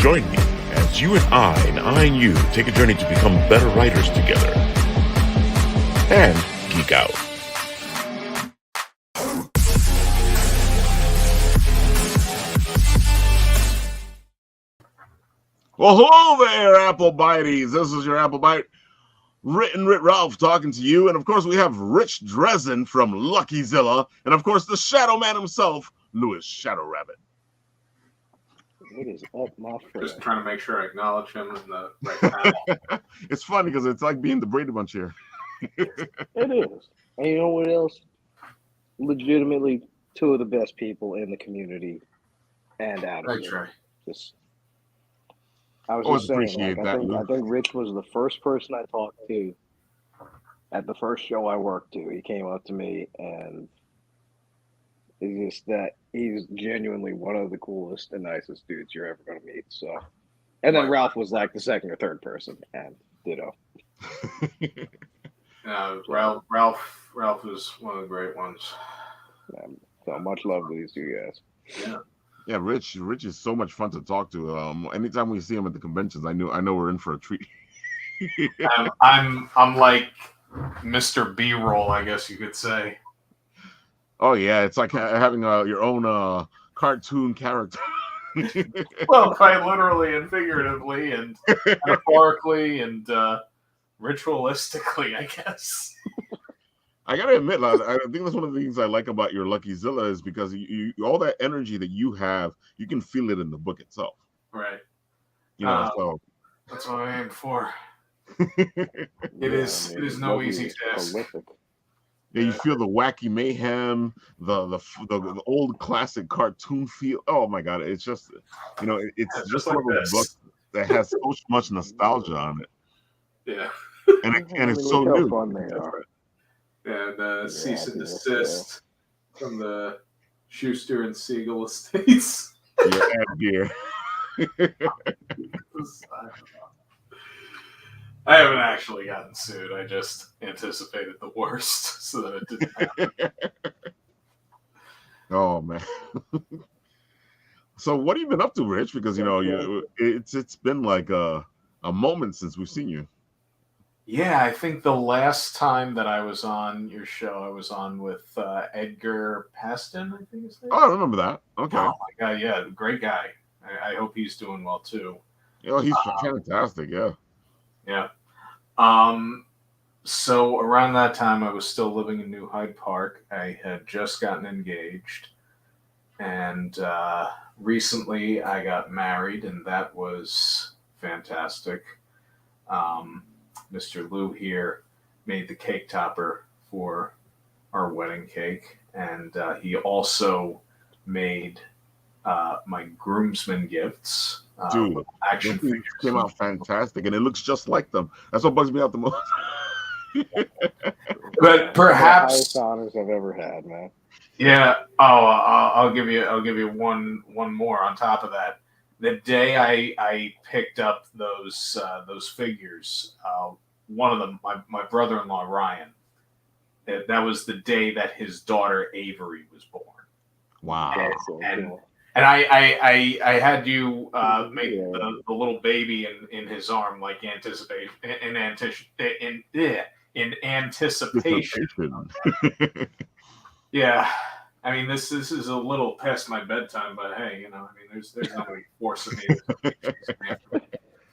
Join me as you and I and you take a journey to become better writers together and geek out. Well, hello there, Apple Bites. This is your Apple Bite, written Rit Ralph talking to you. And of course, we have Rich Drezen from Luckyzilla. And of course, the Shadow Man himself, Louis Shadow Rabbit. What is up, my friend? Just trying to make sure I acknowledge him in the right panel. It's funny because it's like being the Brady Bunch here. It is. And you know what else? Legitimately, two of the best people in the community and out of Thanks, it. Ray. I was Always just saying, appreciate like, that, I think Rich was the first person I talked to at the first show I worked to. He came up to me, and it's just that he's genuinely one of the coolest and nicest dudes you're ever going to meet. So, and then Ralph was like the second or third person, and ditto. Ralph is one of the great ones. So much love to these two guys. Yeah. Yeah, Rich is so much fun to talk to. Anytime we see him at the conventions, I know we're in for a treat. I'm like Mr. B-roll, I guess you could say. Oh yeah, it's like having your own cartoon character. Well, quite literally and figuratively and metaphorically and ritualistically, I guess. I gotta admit, I think that's one of the things I like about your Luckyzilla is because you all that energy that you have, you can feel it in the book itself. Right. You know, so that's what I aim for. It is no easy task. Prolific. Yeah, you feel the wacky mayhem, the old classic cartoon feel. Oh my god, it's just it's just like one of those books that has so much nostalgia on it. Yeah, and it's so new. Fun they are. And cease and desist from the Schuster and Siegel estates. Yeah, and gear. I haven't actually gotten sued. I just anticipated the worst so that it didn't happen. Oh man. So what have you been up to, Rich? Because it's been like a moment since we've seen you. Yeah, I think the last time that I was on your show, I was on with Edgar Paston, I think his name. Oh, I remember that. Okay. Oh my god, yeah, great guy. I hope he's doing well too. He's fantastic. Yeah. Yeah. So around that time, I was still living in New Hyde Park. I had just gotten engaged, and recently I got married, and that was fantastic. Mr. Lou here made the cake topper for our wedding cake, and he also made my groomsmen gifts. Dude, action figures came out fantastic, and it looks just like them. That's what bugs me out the most. But perhaps the highest honors I've ever had, man. Yeah. Oh, I'll give you one more on top of that. The day I picked up those figures, one of them, my brother-in-law Ryan, that was the day that his daughter Avery was born. Wow. And I had you make the little baby in his arm, like in anticipation. Yeah. I mean, this is a little past my bedtime, but hey, there's nobody forcing me.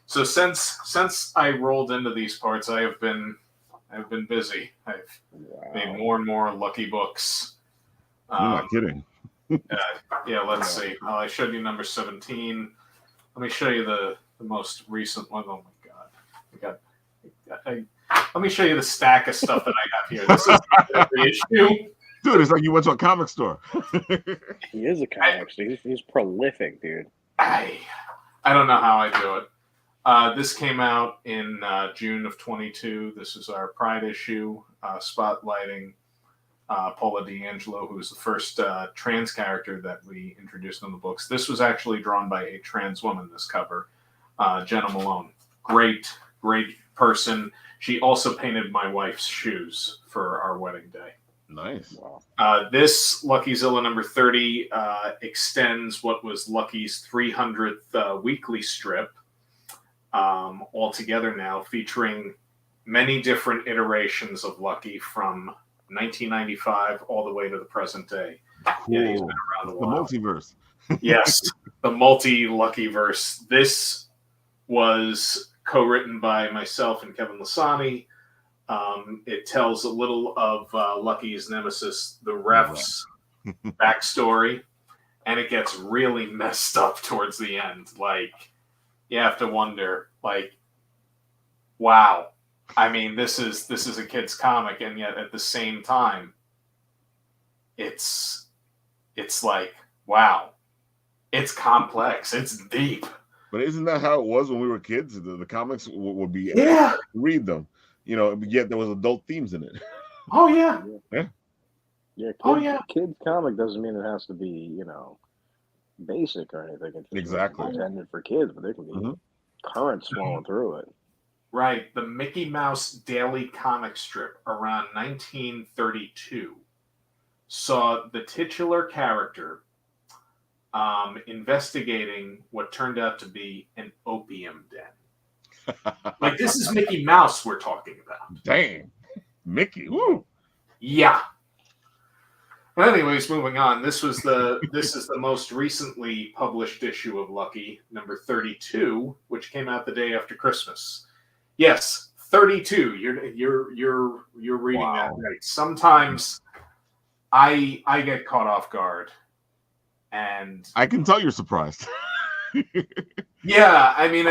So since I rolled into these parts, I've been busy. I've made more and more lucky books. You're not kidding. Yeah, let's see. I showed you number 17. Let me show you the most recent one. Oh my god! Let me show you the stack of stuff that I have here. This is the issue. Dude, it's like you went to a comic store. He is a comic store. He's prolific, dude. I don't know how I do it. This came out in June of 22. This is our Pride issue, spotlighting Paula D'Angelo, who was the first trans character that we introduced in the books. This was actually drawn by a trans woman, this cover, Jenna Malone. Great person. She also painted my wife's shoes for our wedding day. Nice. Wow. This Luckyzilla number 30 extends what was Lucky's 300th weekly strip altogether now, featuring many different iterations of Lucky from 1995 all the way to the present day. Cool. Yeah, he's been around a while. The multiverse. Yes, the multi-Luckyverse. This was co-written by myself and Kevin Lasani. It tells a little of Lucky's nemesis, the Ref's backstory, and it gets really messed up towards the end. Like, you have to wonder, like, wow. I mean, this is a kid's comic, and yet at the same time, it's like, wow. It's complex. It's deep. But isn't that how it was when we were kids? The comics would be read them, yet there was adult themes in it. Oh yeah. Kids comic doesn't mean it has to be, basic or anything. It's Exactly. intended for kids, but there can be currents flowing through it. Right. The Mickey Mouse Daily comic strip around 1932 saw the titular character investigating what turned out to be an opium den. Like, this is Mickey Mouse we're talking about. Dang. Mickey. Woo. Yeah. Well, anyways, moving on. This is the most recently published issue of Lucky, number 32, which came out the day after Christmas. Yes, 32. You're reading that right. Sometimes I get caught off guard. And I can tell you're surprised. Yeah, I mean,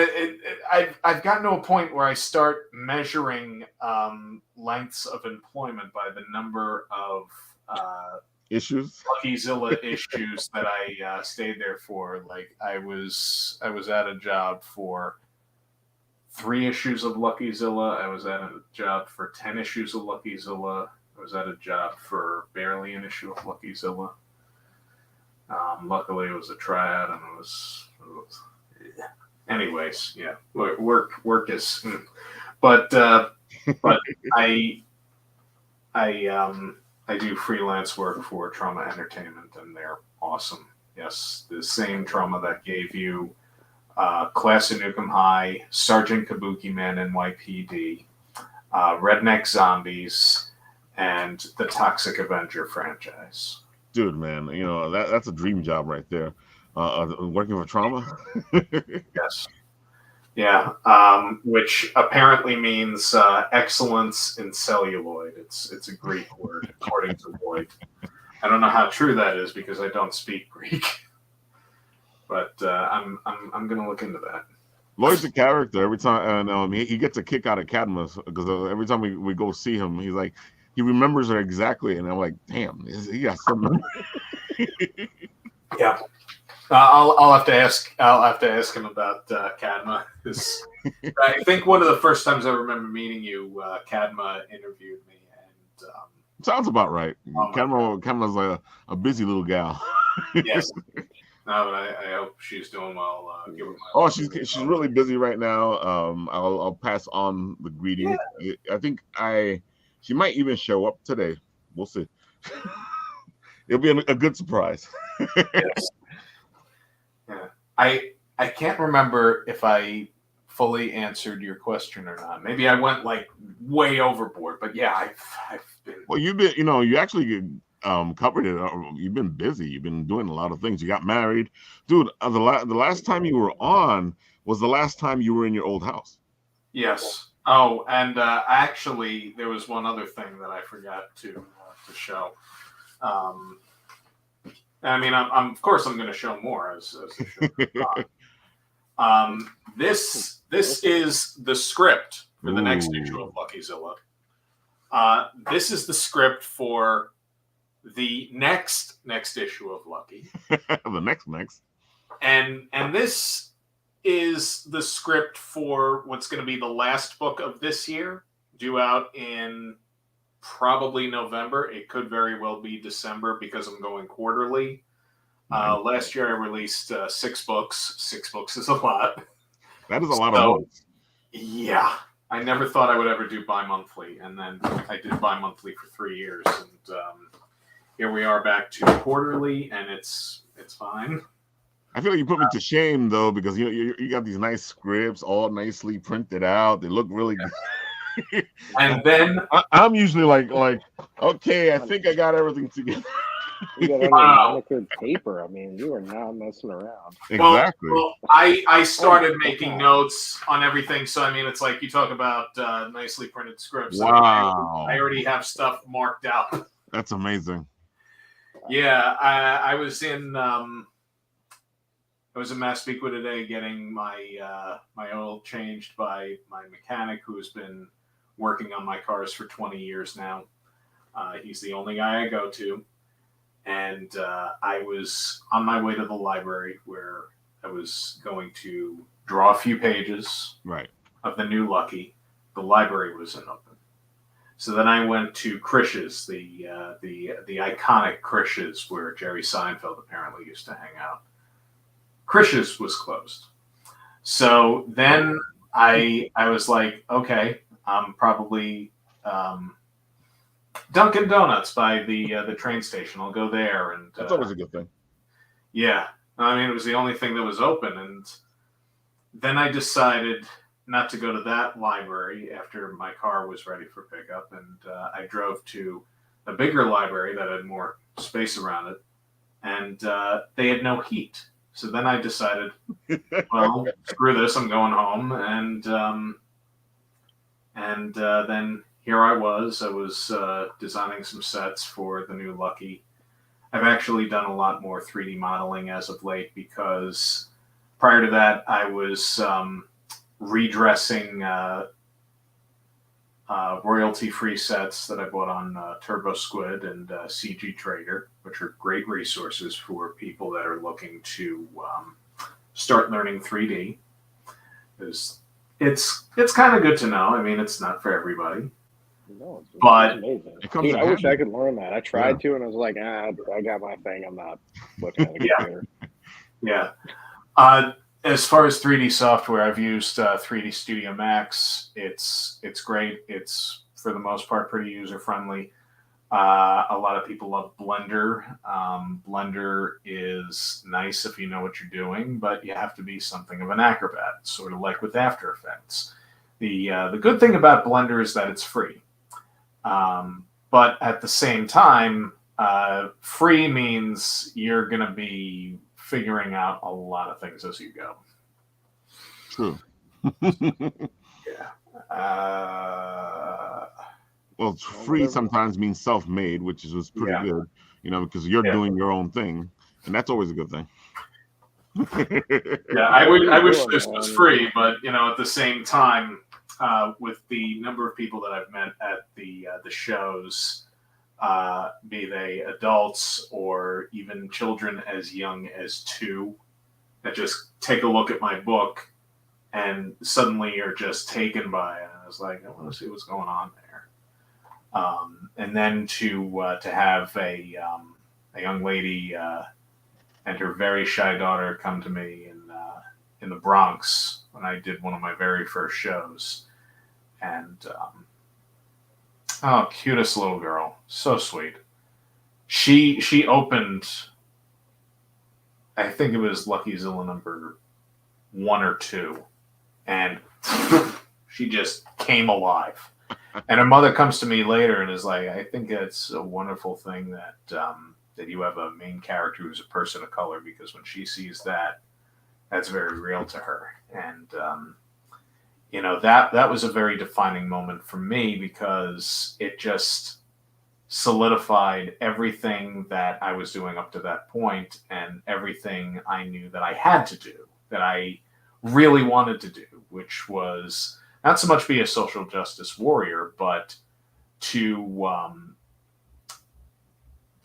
I've gotten to a point where I start measuring lengths of employment by the number of issues, Luckyzilla issues that I stayed there for. Like, I was at a job for 3 issues of Luckyzilla. I was at a job for 10 issues of Luckyzilla. I was at a job for barely an issue of Luckyzilla. Luckily, it was a triad, and it was anyways, yeah. Work is, but I do freelance work for Trauma Entertainment, and they're awesome. Yes, the same Trauma that gave you Class of Nukem High, Sergeant Kabuki Man NYPD, Redneck Zombies, and the Toxic Avenger franchise. Dude, man, that's a dream job right there. Working for Trauma. Yes. Yeah. Which apparently means excellence in celluloid. It's a Greek word, according to Lloyd. I don't know how true that is because I don't speak Greek, but I'm gonna look into that. Lloyd's a character every time, and he gets a kick out of Cadmus because every time we go see him, he's like, he remembers her exactly, and I'm like, damn, he got something. Yeah, I'll have to ask. I'll have to ask him about Cadma. I think one of the first times I remember meeting you, Cadma interviewed me, and sounds about right. Cadma's like a busy little gal. Yes. No, but I hope she's doing well. She's really busy right now. I'll pass on the greetings. Yeah. I think she might even show up today. We'll see. It'll be a good surprise. Yes. Yeah. I can't remember if I fully answered your question or not. Maybe I went like way overboard, but yeah, I've been. Well, you've been, you actually covered it. You've been busy. You've been doing a lot of things. You got married, dude. The last time you were on was the last time you were in your old house. Yes. Oh, and actually, there was one other thing that I forgot to show. I mean, I'm of course I'm going to show more as the show goes on. This is the script for the next issue of Luckyzilla. This is the script for the next issue of Lucky. The next. And this is the script for what's going to be the last book of this year, due out in probably November. It could very well be December because I'm going quarterly. Last year I released 6 books. 6 books is a lot. That is a lot of books. Yeah. I never thought I would ever do bi-monthly, and then I did bi-monthly for 3 years, and here we are back to quarterly, and it's fine. I feel like you put me to shame though, because you got these nice scripts, all nicely printed out. They look really good. And then I'm usually like, okay, I think I got everything together. You got unmonitored paper. I mean, you are not messing around. Exactly. Well, I started making notes on everything, so I mean, it's like you talk about nicely printed scripts. Wow. I already have stuff marked out. That's amazing. Yeah, I was in Massapequa today getting my my oil changed by my mechanic, who's been working on my cars for 20 years now. He's the only guy I go to. And I was on my way to the library where I was going to draw a few pages of the new Lucky. The library wasn't open. So then I went to Krish's, the iconic Krish's where Jerry Seinfeld apparently used to hang out. Krish's was closed. So then I was like, okay, I'm probably Dunkin' Donuts by the train station. I'll go there, and that's always a good thing. Yeah, I mean, it was the only thing that was open, and then I decided not to go to that library after my car was ready for pickup, and I drove to a bigger library that had more space around it, and they had no heat. So then I decided, well, screw this, I'm going home, and then here I was designing some sets for the new Lucky. I've actually done a lot more 3D modeling as of late because prior to that, I was redressing royalty-free sets that I bought on Turbo Squid and CG Trader, which are great resources for people that are looking to start learning 3D. It's kind of good to know. I mean, it's not for everybody. No, it's but amazing. Dude, I wish I could learn that. I tried to, and I was like, I got my thing. I'm not looking at a computer. Yeah. As far as 3D software, I've used 3D Studio Max. It's great. It's, for the most part, pretty user-friendly. A lot of people love Blender. Blender is nice if you know what you're doing, but you have to be something of an acrobat, sort of like with After Effects. The good thing about Blender is that it's free. But at the same time, free means you're going to be figuring out a lot of things as you go. True. Yeah. Well, free sometimes means self-made, which was pretty good, because you're doing your own thing, and that's always a good thing. Yeah, I wish this was free, but at the same time, with the number of people that I've met at the shows, be they adults or even children as young as 2, that just take a look at my book and suddenly are just taken by it. And I was like, I want to see what's going on there. And then to have a young lady and her very shy daughter come to me in the Bronx when I did one of my very first shows. And cutest little girl, so sweet. She opened, I think it was Luckyzilla number 1 or 2, and she just came alive. And her mother comes to me later and is like, I think it's a wonderful thing that that you have a main character who's a person of color, because when she sees that, that's very real to her. And that was a very defining moment for me, because it just solidified everything that I was doing up to that point and everything I knew that I had to do, that I really wanted to do, which was not so much be a social justice warrior, but to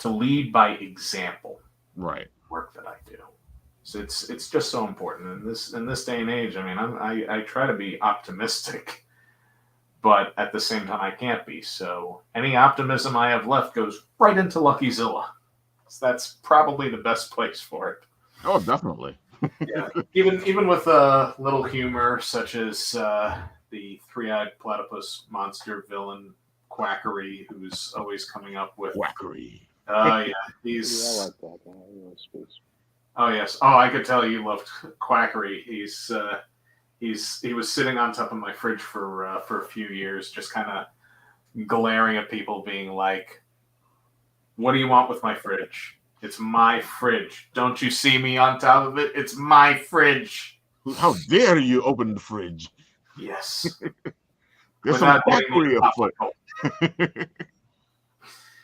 lead by example. Right. Work that I do. So it's just so important in this day and age. I mean, I try to be optimistic, but at the same time, I can't be. So any optimism I have left goes right into Luckyzilla. So that's probably the best place for it. Oh, definitely. Yeah, even with a little humor, such as the three-eyed platypus monster villain Quackery, who's always coming up with Quackery. Oh yeah, Yeah, I like that guy. He was space. Oh yes. Oh, I could tell you loved Quackery. He was sitting on top of my fridge for a few years, just kind of glaring at people, being like, "What do you want with my fridge? It's my fridge. Don't you see me on top of it? It's my fridge." How dare you open the fridge? Yes. There's some Without getting quackery afoot. topical.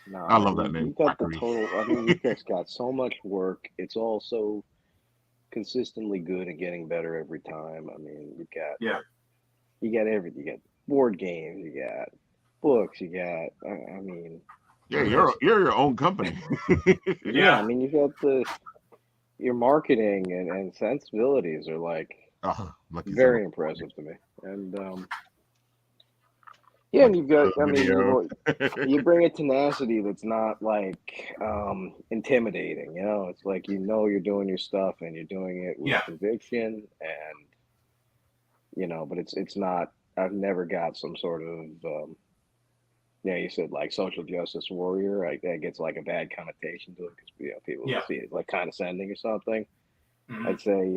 No, I love that name. You got the Quackery. total. I mean, you guys got so much work. It's all so consistently good and getting better every time. I mean, you got everything. You got board games. You got books. You got. I mean. Yeah, you're your own company. Yeah, I mean, you got your marketing and sensibilities are like Luckyzilla. very impressive to me. And yeah, and you've got. I mean, you bring a tenacity that's not like intimidating. You know, it's like you're doing your stuff and you're doing it with conviction, and but it's not. I've never got some sort of you said like social justice warrior. Like that gets like a bad connotation to it because people see it like condescending or something. Mm-hmm. I'd say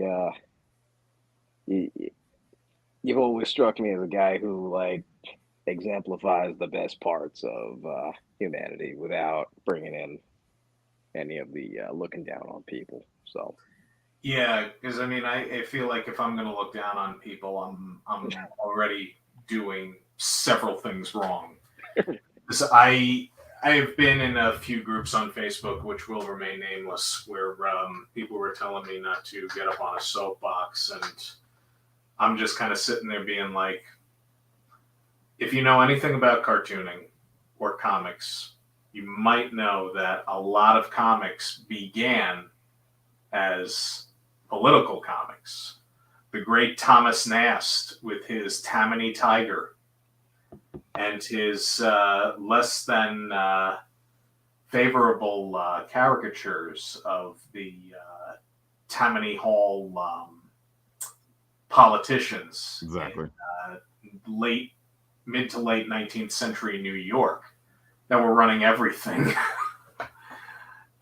you've always struck me as a guy who like exemplifies the best parts of humanity without bringing in any of the looking down on people. So yeah, because I mean, I feel like if I'm going to look down on people, I'm already doing several things wrong. So I have been in a few groups on Facebook, which will remain nameless, where people were telling me not to get up on a soapbox, and I'm just kind of sitting there being like, if you know anything about cartooning or comics, you might know that a lot of comics began as political comics. The great Thomas Nast with his Tammany Tiger and his less than favorable caricatures of the Tammany Hall politicians. Exactly. In mid to late 19th century New York that were running everything.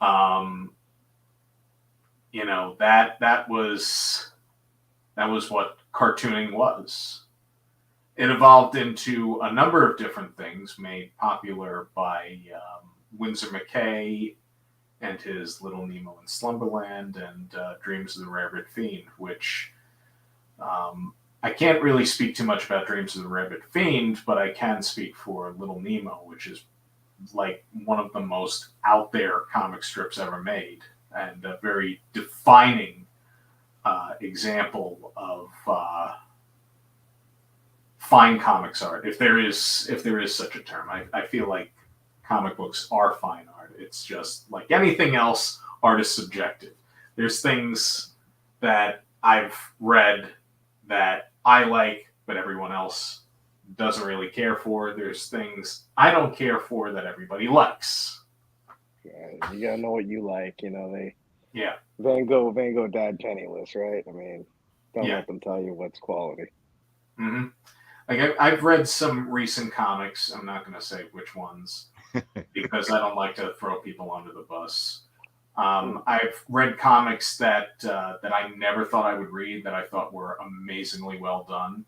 That was what cartooning was. It evolved into a number of different things made popular by Winsor McKay and his Little Nemo in Slumberland and Dreams of the Rabbit Fiend, which I can't really speak too much about Dreams of the Rabbit Fiend, but I can speak for Little Nemo, which is like one of the most out there comic strips ever made and a very defining example of fine comics art, if there is such a term. I feel like comic books are fine art. It's just like anything else, art is subjective. There's things that I've read that I like, but everyone else doesn't really care for. There's things I don't care for that everybody likes. Yeah, you gotta know what you like. Yeah. Van Gogh died penniless, right? I mean, don't let them tell you what's quality. Mm-hmm. Like I've read some recent comics. I'm not going to say which ones because I don't like to throw people under the bus. I've read comics that I never thought I would read that I thought were amazingly well done.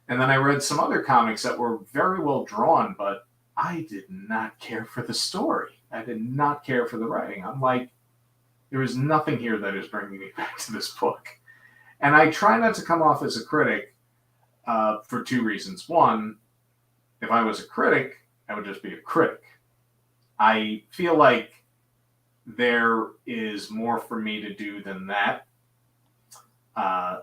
And then I read some other comics that were very well drawn, but I did not care for the story. I did not care for the writing. I'm like, there is nothing here that is bringing me back to this book. And I try not to come off as a critic for two reasons. One, if I was a critic, I would just be a critic. I feel like there is more for me to do than that.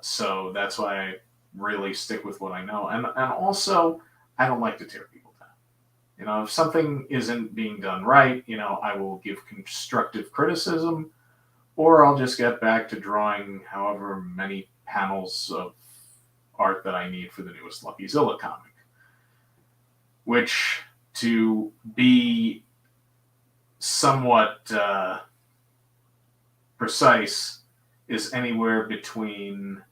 So that's why I really stick with what I know. And also, I don't like to tear people down. If something isn't being done right, I will give constructive criticism, or I'll just get back to drawing however many panels of art that I need for the newest Luckyzilla comic. Which, to be somewhat precise, is anywhere between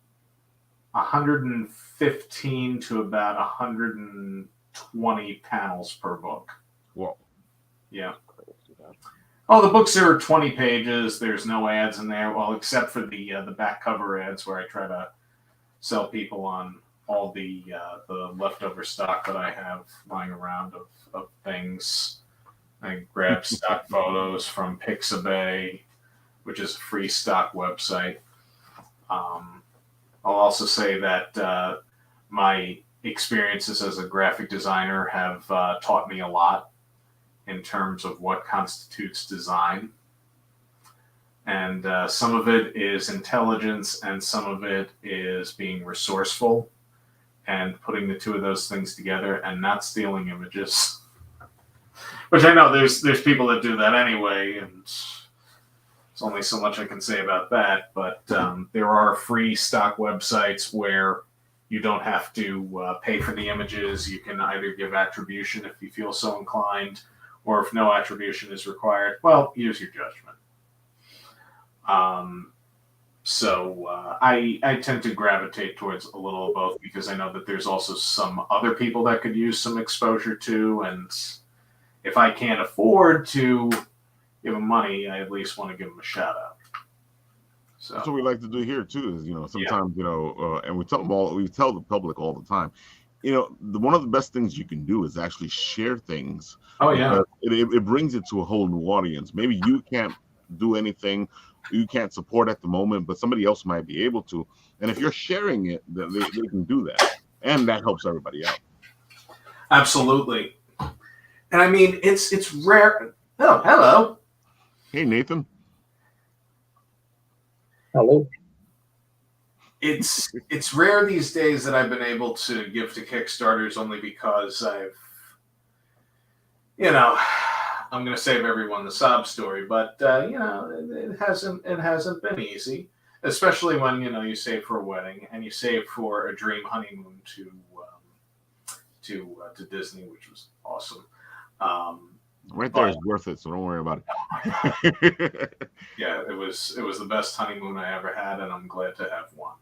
115 to about 120 panels per book. Whoa. Yeah. Oh, the books are 20 pages. There's no ads in there, well, except for the back cover ads where I try to sell people on all the leftover stock that I have lying around of things. I grab stock photos from Pixabay, which is a free stock website. I'll also say that my experiences as a graphic designer have taught me a lot in terms of what constitutes design. And some of it is intelligence and some of it is being resourceful and putting the two of those things together and not stealing images. Which I know there's people that do that anyway, and there's only so much I can say about that. But there are free stock websites where you don't have to pay for the images. You can either give attribution if you feel so inclined, or if no attribution is required, well, use your judgment. So I tend to gravitate towards a little of both because I know that there's also some other people that could use some exposure to, and if I can't afford to give them money, I at least want to give them a shout out. So that's what we like to do here too. Is sometimes and we tell the public all the time. One of the best things you can do is actually share things. Oh yeah, it brings it to a whole new audience. Maybe you can't do anything, you can't support at the moment, but somebody else might be able to. And if you're sharing it, then they can do that, and that helps everybody out. Absolutely. And I mean, it's rare. Oh, hello. Hey, Nathan. Hello. It's rare these days that I've been able to give to Kickstarters only because I'm going to save everyone the sob story, but it hasn't been easy, especially when you save for a wedding and you save for a dream honeymoon to Disney, which was awesome. Right there is worth it, so don't worry about it. Yeah, it was the best honeymoon I ever had, and I'm glad to have one.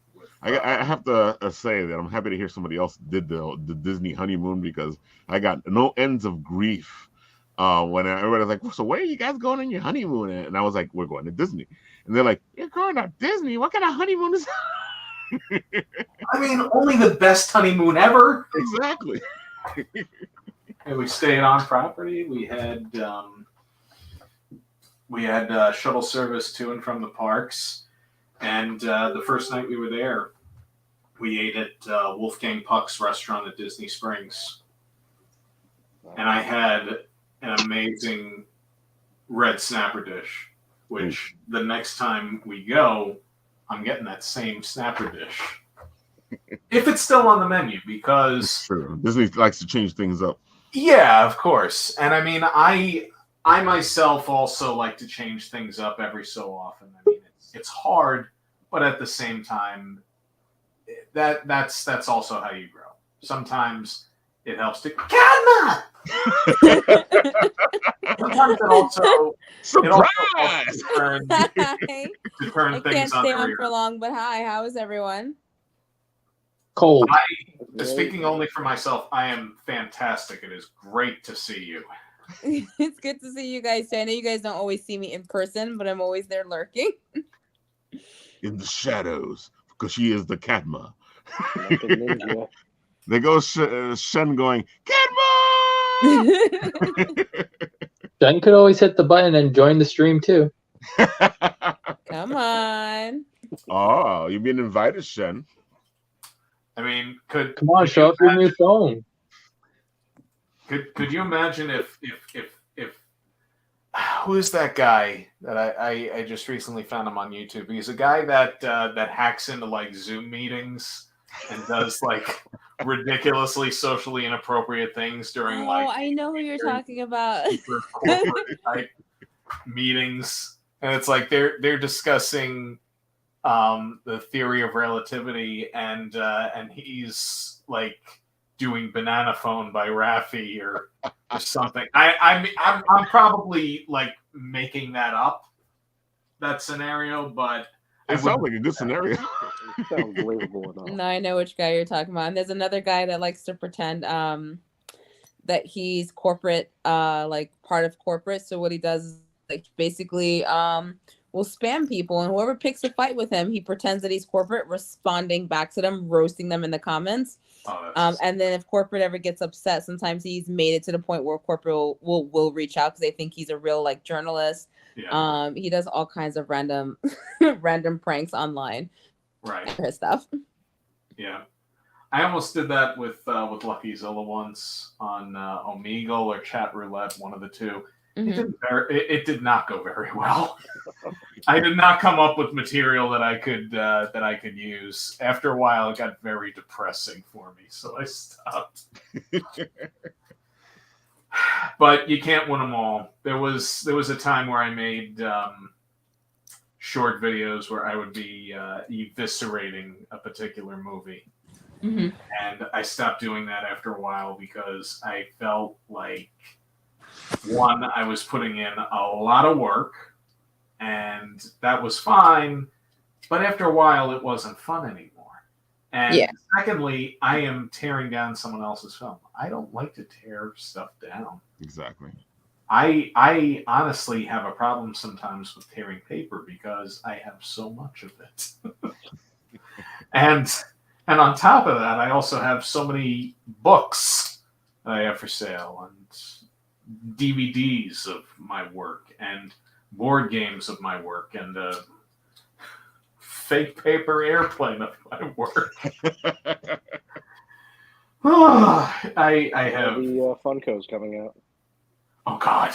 I have to say that I'm happy to hear somebody else did the Disney honeymoon, because I got no ends of grief when everybody was like, "So where are you guys going on your honeymoon?" And I was like, "We're going to Disney." And they're like, "You're going to Disney? What kind of honeymoon is that?" I mean, only the best honeymoon ever. Exactly. And we stayed on property. We had shuttle service to and from the parks. And the first night we were there, we ate at Wolfgang Puck's restaurant at Disney Springs. And I had an amazing red snapper dish, which the next time we go, I'm getting that same snapper dish. If it's still on the menu, because... Sure. Disney likes to change things up. Yeah, of course. And I mean, I myself also like to change things up every so often. I mean, it's hard, but at the same time, that's also how you grow. Sometimes it helps to sometimes it also helps to turn I things can't stay on on for long, but hi, how is everyone? Cold. Speaking only for myself, I am fantastic. It is great to see you. It's good to see you guys too. I know you guys don't always see me in person, but I'm always there lurking. In the shadows, because she is the Cadma. Like a ninja. There goes Shen going, Cadma! Jen could always hit the button and join the stream too. Come on. Oh, you've been invited, Shen. I mean, Come on, show up your new phone. Could you imagine if who is that guy that I just recently found him on YouTube? He's a guy that hacks into like Zoom meetings and does like ridiculously socially inappropriate things during I know who you're talking about. corporate type meetings, and it's like they're discussing the theory of relativity, and he's like doing Banana Phone by Raffi or something. I'm probably like making that up, that scenario, but it sounds like a good scenario. Sounds believable enough. No, I know which guy you're talking about. And there's another guy that likes to pretend that he's corporate, like part of corporate. So what he does is like basically will spam people, and whoever picks a fight with him, he pretends that he's corporate, responding back to them, roasting them in the comments. And then if corporate ever gets upset, sometimes he's made it to the point where corporate will reach out because they think he's a real like journalist. Yeah. He does all kinds of random pranks online. Right. For his stuff. Yeah. I almost did that with Luckyzilla once on Omegle or Chat Roulette, one of the two. Mm-hmm. It did not go very well. I did not come up with material that I could use. After a while, it got very depressing for me, so I stopped. But you can't win them all. There was a time where I made short videos where I would be eviscerating a particular movie. Mm-hmm. And I stopped doing that after a while because I felt like, one, I was putting in a lot of work, and that was fine, but after a while it wasn't fun anymore. And secondly, I am tearing down someone else's film. I don't like to tear stuff down. Exactly. I honestly have a problem sometimes with tearing paper because I have so much of it. and on top of that, I also have so many books that I have for sale and DVDs of my work and board games of my work and a fake paper airplane of my work. I have the Funko's coming out. Oh God!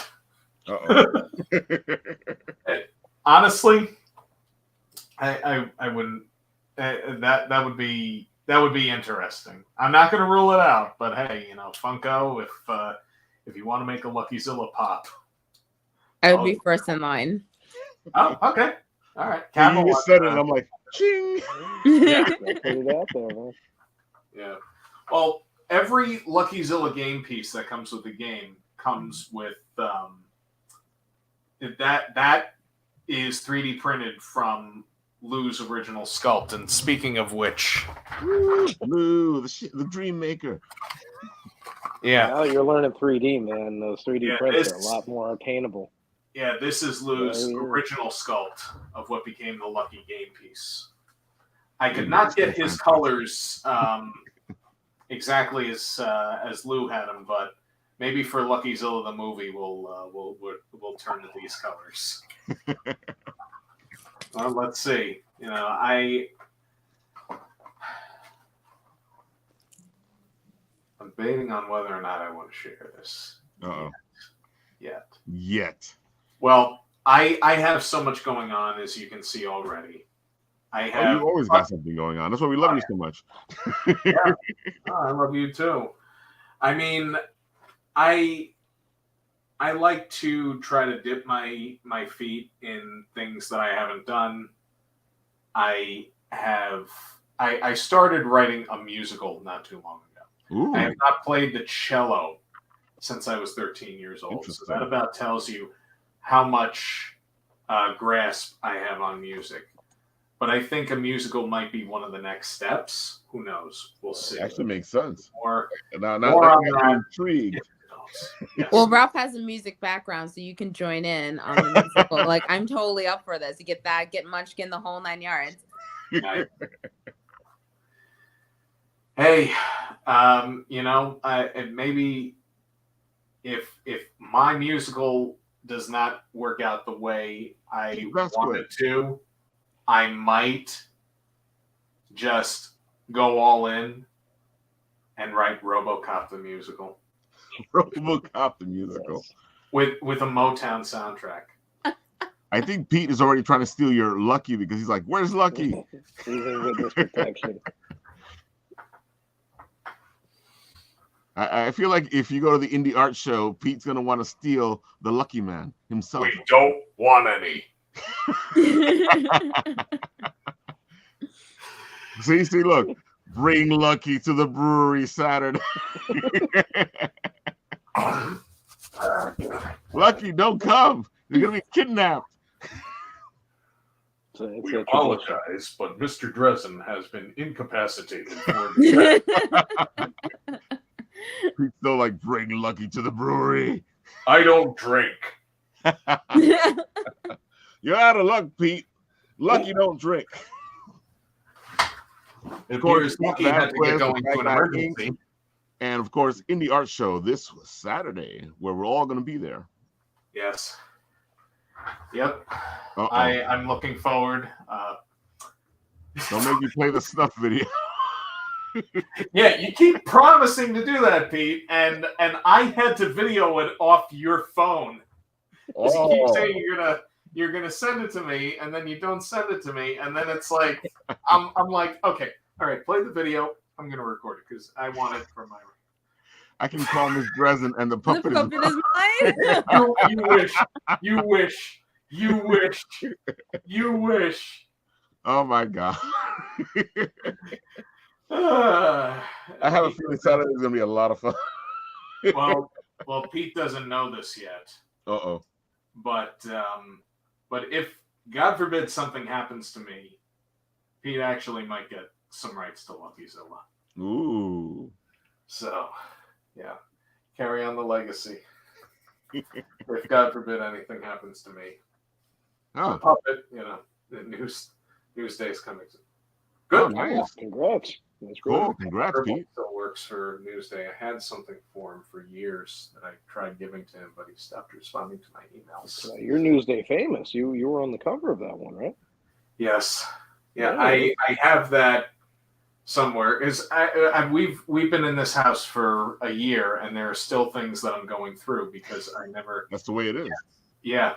Honestly, I wouldn't. That would be interesting. I'm not going to rule it out, but hey, Funko, if you want to make a Luckyzilla pop, I would be first in line. Oh, okay, all right. You just said it, and I'm like, ching. Yeah. Put it out there, man. Yeah. Well, every Luckyzilla game piece that comes with the game comes with that is 3D printed from Lou's original sculpt. And speaking of which, Lou, the dream maker. Yeah. Now you're learning 3D, man. Those 3D prints are a lot more attainable. Yeah, this is Lou's original sculpt of what became the Lucky game piece. I could not get his colors exactly as Lou had them, but maybe for Luckyzilla the movie, we'll turn to these colors. Well, let's see. I'm debating on whether or not I want to share this. Yet. Well, I have so much going on, as you can see already. You've always got something going on. That's why we love you so much. Yeah. I love you too. I mean, I like to try to dip my feet in things that I haven't done. I started writing a musical not too long ago. Ooh. I have not played the cello since I was 13 years old. So that about tells you how much grasp I have on music. But I think a musical might be one of the next steps. Who knows? We'll see. Actually makes sense. More on that. Intrigued. Yes. Well, Ralph has a music background, so you can join in on the musical. Like, I'm totally up for this. You get that, get Munchkin, the whole 9 yards. Hey, maybe if my musical does not work out the way I want it to, I might just go all in and write RoboCop the musical. RoboCop the musical. With a Motown soundtrack. I think Pete is already trying to steal your Lucky because he's like, "Where's Lucky?" He's in witness protection. I feel like if you go to the indie art show, Pete's gonna want to steal the Lucky Man himself. We don't want any. See, look, bring Lucky to the brewery Saturday. Oh, Lucky, don't come. You're gonna be kidnapped. It's a tradition. Apologize, but Mr. Drezen has been incapacitated for He's still like, bring Lucky to the brewery. I don't drink. You're out of luck, Pete. Lucky don't drink. It Of course, appears Lucky had to get going to an emergency. And of course, Indie Art Show this Saturday, where we're all going to be there. Yes. Yep. Uh-oh. I'm looking forward. Don't make me play the snuff video. Yeah, you keep promising to do that, Pete, and I had to video it off your phone. You keep saying you're gonna send it to me, and then you don't send it to me, and then it's like I'm like, okay, all right, play the video. I'm gonna record it because I want it for my. I can call Miss Drezen, and the puppet, is mine. You wish. Oh my God. I have a feeling Saturday is gonna be a lot of fun. well, Pete doesn't know this yet. Uh-oh. But if God forbid something happens to me, Pete actually might get some rights to Luckyzilla. Ooh. So, yeah, carry on the legacy. If God forbid anything happens to me, the puppet, the Newsday's coming soon. Good. Oh, nice. Congrats. That's great. Cool. Congrats, Pete. Still works for Newsday. I had something for him for years that I tried giving to him, but he stopped responding to my emails. You're Newsday famous. You were on the cover of that one, right? Yes. Yeah. I have that somewhere. We've been in this house for a year, and there are still things that I'm going through because I never. That's the way it is. Yeah.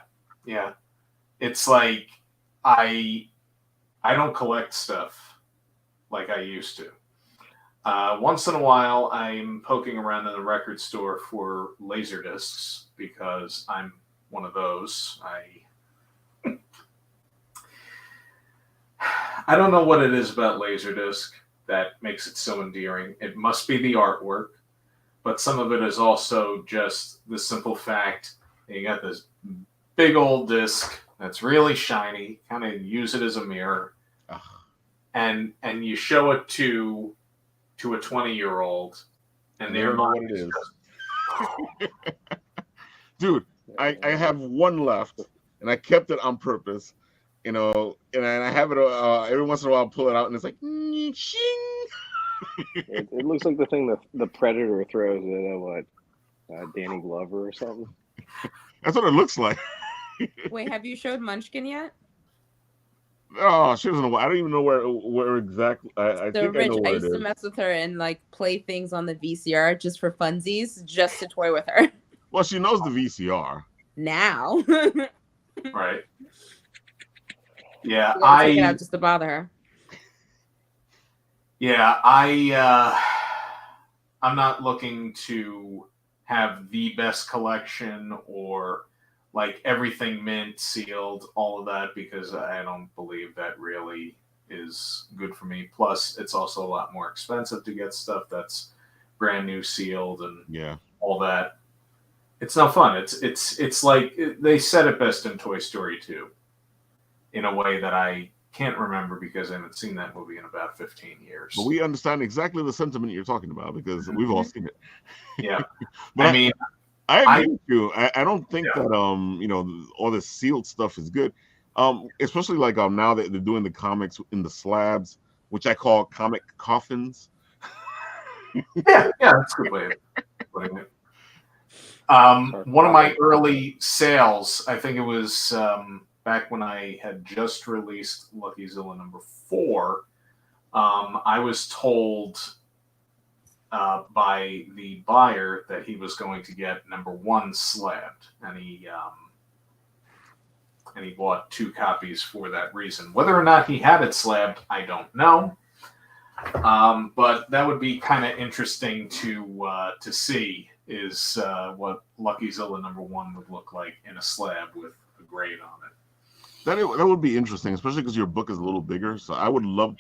It's like I don't collect stuff like I used to. Once in a while, I'm poking around in the record store for laser discs because I'm one of those. I don't know what it is about Laserdisc that makes it so endearing. It must be the artwork, but some of it is also just the simple fact that you got this big old disc that's really shiny, kind of use it as a mirror, and you show it to a 20-year-old, and their mind is just... Dude, I have one left, and I kept it on purpose. And I have it every once in a while. I'll pull it out, and it's like, shing. It looks like the thing that the Predator throws at Danny Glover or something. That's what it looks like. Wait, have you showed Munchkin yet? Oh, she doesn't know. I don't even know where exactly. I think Rich, I know where I used to mess with her and like play things on the VCR just for funsies, just to toy with her. Well, she knows the VCR now. Right. Yeah, take it out just to bother her. Yeah, I'm not looking to have the best collection or like everything mint, sealed, all of that, because I don't believe that really is good for me. Plus, it's also a lot more expensive to get stuff that's brand new, sealed, and all that. It's no fun. It's like they said it best in Toy Story 2, in a way that I can't remember because I haven't seen that movie in about 15 years. But we understand exactly the sentiment you're talking about because we've all seen it. Yeah. But I agree with you. I don't think that all this sealed stuff is good. Especially like now that they're doing the comics in the slabs, which I call comic coffins. Yeah, that's a good way of putting it. One of my early sales, I think it was back when I had just released Luckyzilla number 4, I was told by the buyer that he was going to get number 1 slabbed, and he bought 2 copies for that reason. Whether or not he had it slabbed, I don't know. But that would be kind of interesting to see is what Luckyzilla number 1 would look like in a slab with a grade on it. That would be interesting, especially because your book is a little bigger. So I would love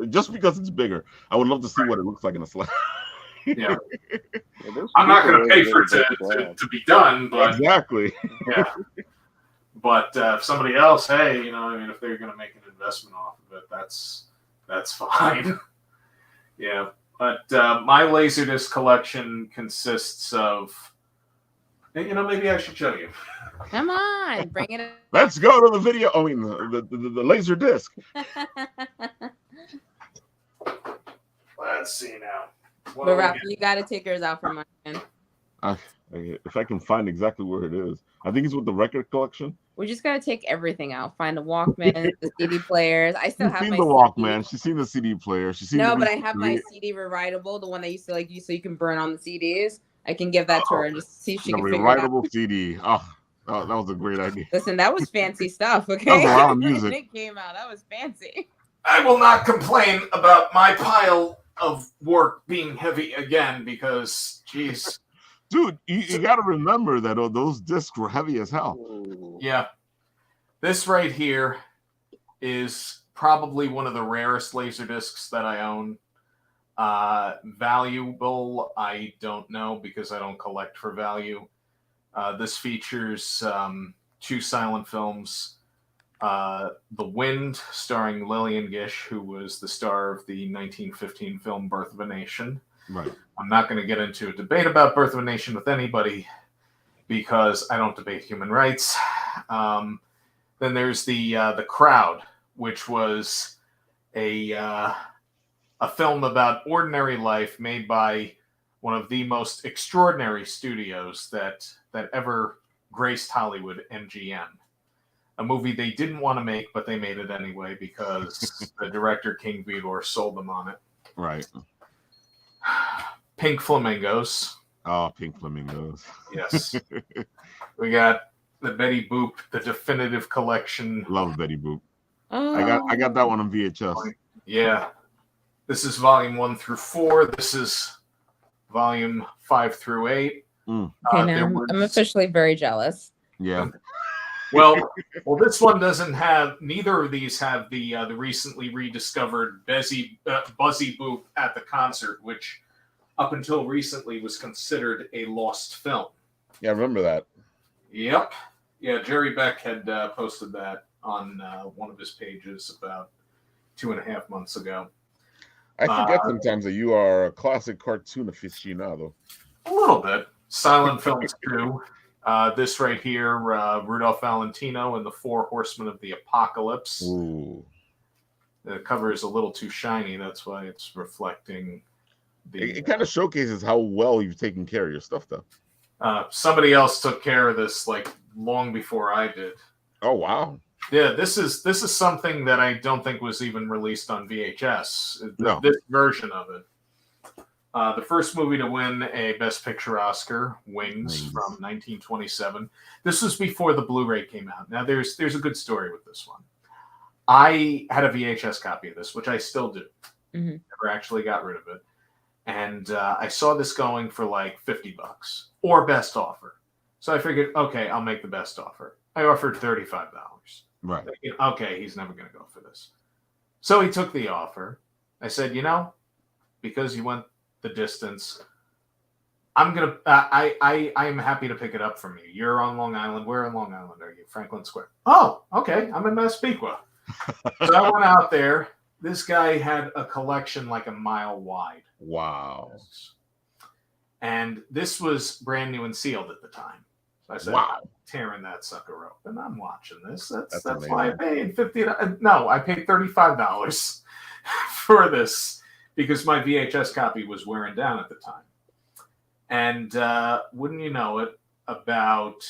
just because it's bigger, I would love to see what it looks like in a slab. Yeah, I'm not going to pay for it to be done, but exactly. Yeah, But if somebody else, hey, if they're going to make an investment off of it, that's fine. Yeah. But my Laserdisc collection consists of, maybe I should show you. Come on, bring it. Let's go to the video. I mean, the laser disc. Let's see now. But Ralph, you got to take yours out for mine. If I can find exactly where it is. I think it's with the record collection. We just got to take everything out. Find the Walkman, the CD players. I still have She's my seen the CD. Walkman. She's seen the CD player. She's seen but I have my CD rewritable, the one that used to like you so you can burn on the CDs. I can give that to her and just see if she can figure it out. Rewritable CD. Oh, that was a great idea. Listen, that was fancy stuff, okay? That was a lot of music. When it came out, that was fancy. I will not complain about my pile of work being heavy again because, geez. Dude, you got to remember that those discs were heavy as hell. Yeah. This right here is probably one of the rarest Laserdiscs that I own. Valuable, I don't know because I don't collect for value. This features 2 silent films. The Wind, starring Lillian Gish, who was the star of the 1915 film Birth of a Nation. Right. I'm not going to get into a debate about Birth of a Nation with anybody because I don't debate human rights. Then there's the Crowd, which was a film about ordinary life made by one of the most extraordinary studios that ever graced Hollywood, MGM. A movie they didn't want to make, but they made it anyway because the director, King Vidor, sold them on it. Right. Pink Flamingos. Oh, Pink Flamingos. Yes. We got the Betty Boop, the definitive collection. Love Betty Boop. Oh. I got that one on VHS. Yeah. This is volume 1 through 4. This is volume 5 through 8. Okay, now I'm officially very jealous. Yeah. Well, this one doesn't have. Neither of these have the recently rediscovered Buzzy Boop at the concert, which up until recently was considered a lost film. Yeah, I remember that. Yep. Yeah, Jerry Beck had posted that on one of his pages about 2.5 months ago. I forget sometimes that you are a classic cartoon aficionado. A little bit. Silent films too. This right here, Rudolph Valentino and the 4 Horsemen of the Apocalypse. Ooh. The cover is a little too shiny. That's why it's reflecting. It kind of showcases how well you've taken care of your stuff, though. Somebody else took care of this like long before I did. Oh wow! Yeah, this is something that I don't think was even released on VHS. No. This version of it. The first movie to win a Best Picture Oscar, Wings, from 1927. This was before the Blu-ray came out. Now, there's a good story with this one. I had a VHS copy of this, which I still do. Mm-hmm. Never actually got rid of it. And I saw this going for like $50 or best offer. So I figured, okay, I'll make the best offer. I offered $35. Right. Okay, he's never going to go for this. So he took the offer. I said, because you went the distance, I'm happy to pick it up from you. You're on Long Island. Where in Long Island are you? Franklin Square. Oh, okay. I'm in Massapequa. So I went out there. This guy had a collection like a mile wide. Wow. And this was brand new and sealed at the time. So I said, wow. I'm tearing that sucker open. I'm watching this. That's amazing. why I paid $50. No, I paid $35 for this because my VHS copy was wearing down at the time. And wouldn't you know it, about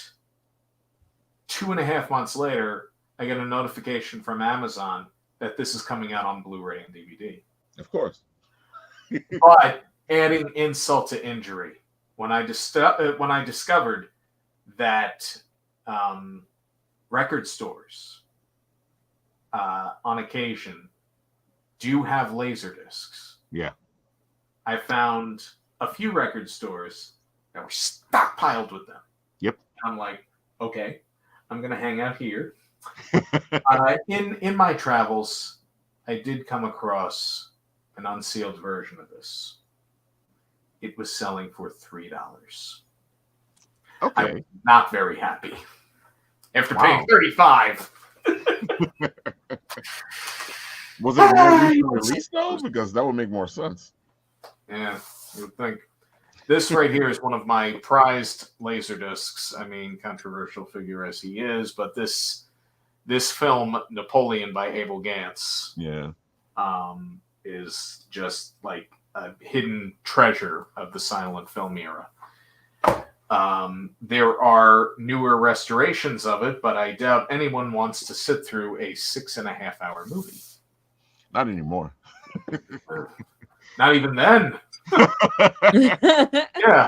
2.5 months later, I get a notification from Amazon that this is coming out on Blu-ray and DVD. Of course. But adding insult to injury, when I discovered that record stores, on occasion, do have laser discs. Yeah. I found a few record stores that were stockpiled with them. Yep. I'm like, okay, I'm going to hang out here. In my travels, I did come across an unsealed version of this. It was selling for $3. Okay. I was not very happy. after paying $35. Was it more recent release though? Because that would make more sense. Yeah, you would think. This right here is one of my prized Laserdiscs. I mean, controversial figure as he is, but this film, Napoleon by Abel Gance, is just like a hidden treasure of the silent film era. There are newer restorations of it, but I doubt anyone wants to sit through a 6.5-hour movie. Not anymore. Not even then. Yeah.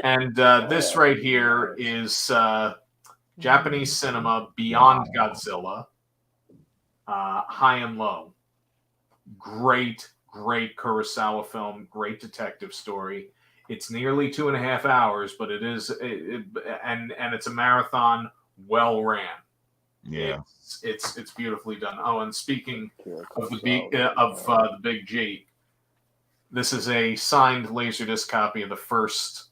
And this right here is Japanese cinema beyond Godzilla, High and Low. Great Kurosawa film, great detective story. It's nearly 2.5 hours, but it is, and it's a marathon, well ran. Yeah, it's beautifully done. Oh, and speaking of the Big G, this is a signed Laserdisc copy of the first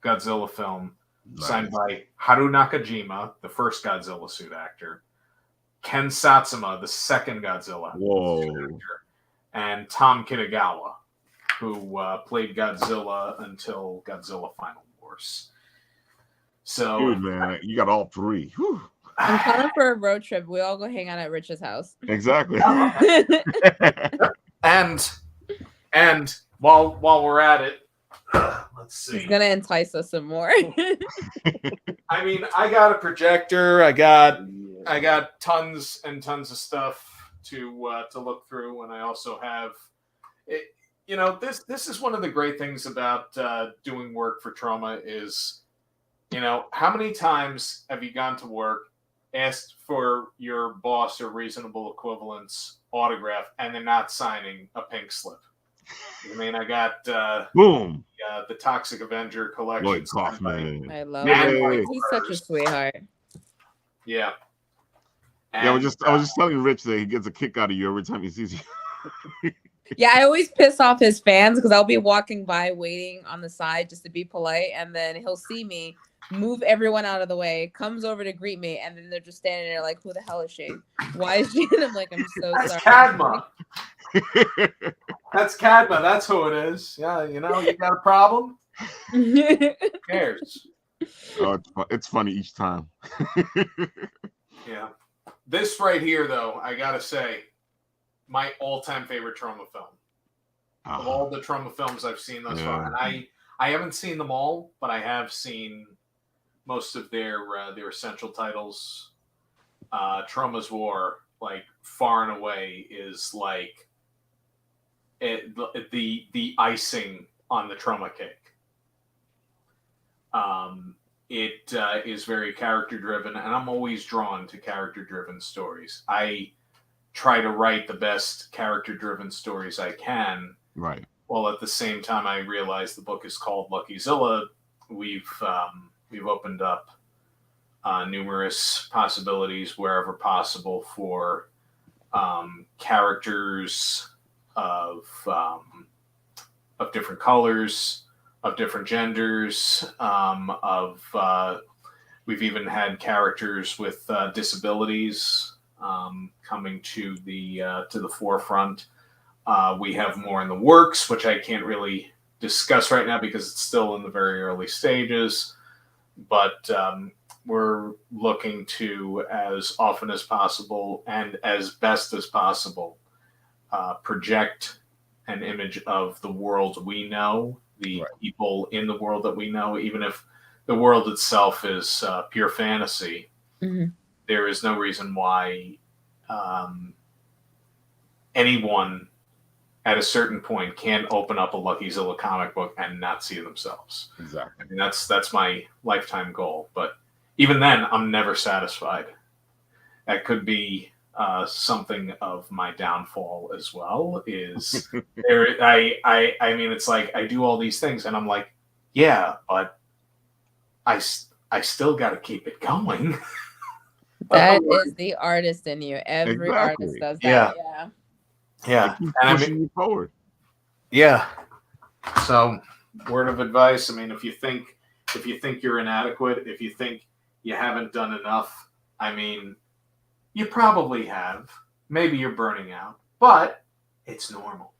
Godzilla film, signed by Haru Nakajima, the first Godzilla suit actor, Ken Satsuma, the second Godzilla suit actor, and Tom Kitagawa, who played Godzilla until Godzilla Final Wars. So, dude, man, you got all three. Whew. I'm coming for a road trip. We all go hang out at Rich's house. Exactly. and while we're at it, let's see. He's gonna entice us some more. I mean, I got a projector. I got tons and tons of stuff to look through, and I also have it. You know, this is one of the great things about doing work for Trauma is, you know, how many times have you gone to work, asked for your boss or reasonable equivalent's autograph, and they're not signing a pink slip? I mean, I got boom, the Toxic Avenger collection. Lloyd Kaufman. I love him. He's such a sweetheart. Yeah. And I was just telling Rich that he gets a kick out of you every time he sees you. Yeah, I always piss off his fans because I'll be walking by waiting on the side just to be polite, and then he'll see me move everyone out of the way, comes over to greet me, and then they're just standing there like, who the hell is she? Why is she? And I'm like, I'm so That's sorry. Cadma. That's Cadma. That's who it is. Yeah, you know, you got a problem? Who cares? Oh, it's funny each time. Yeah. This right here, though, I gotta say, my all-time favorite Trauma film. Of all the Trauma films I've seen thus far. And I haven't seen them all, but I have seen most of their essential titles. Trauma's War, like, far and away, is like the icing on the Trauma cake. It is very character-driven, and I'm always drawn to character-driven stories. I try to write the best character-driven stories I can. Right. Well, at the same time, I realize the book is called Luckyzilla. We've opened up numerous possibilities wherever possible for characters of different colors, of different genders. We've even had characters with disabilities coming to the forefront. We have more in the works, which I can't really discuss right now because it's still in the very early stages. But we're looking to, as often as possible and as best as possible, project an image of the world we know, the people in the world that we know, even if the world itself is pure fantasy. Mm-hmm. There is no reason why anyone at a certain point can't open up a Luckyzilla comic book and not see themselves. Exactly. I mean, that's my lifetime goal. But even then, I'm never satisfied. That could be something of my downfall as well. Is there? I mean, it's like I do all these things, and I'm like, yeah, but I still got to keep it going. That is the artist in you. Every artist does that. Yeah. And pushing you forward. Yeah. So, word of advice. I mean, if you think you're inadequate, if you think you haven't done enough. I mean, you probably have. Maybe you're burning out, but it's normal.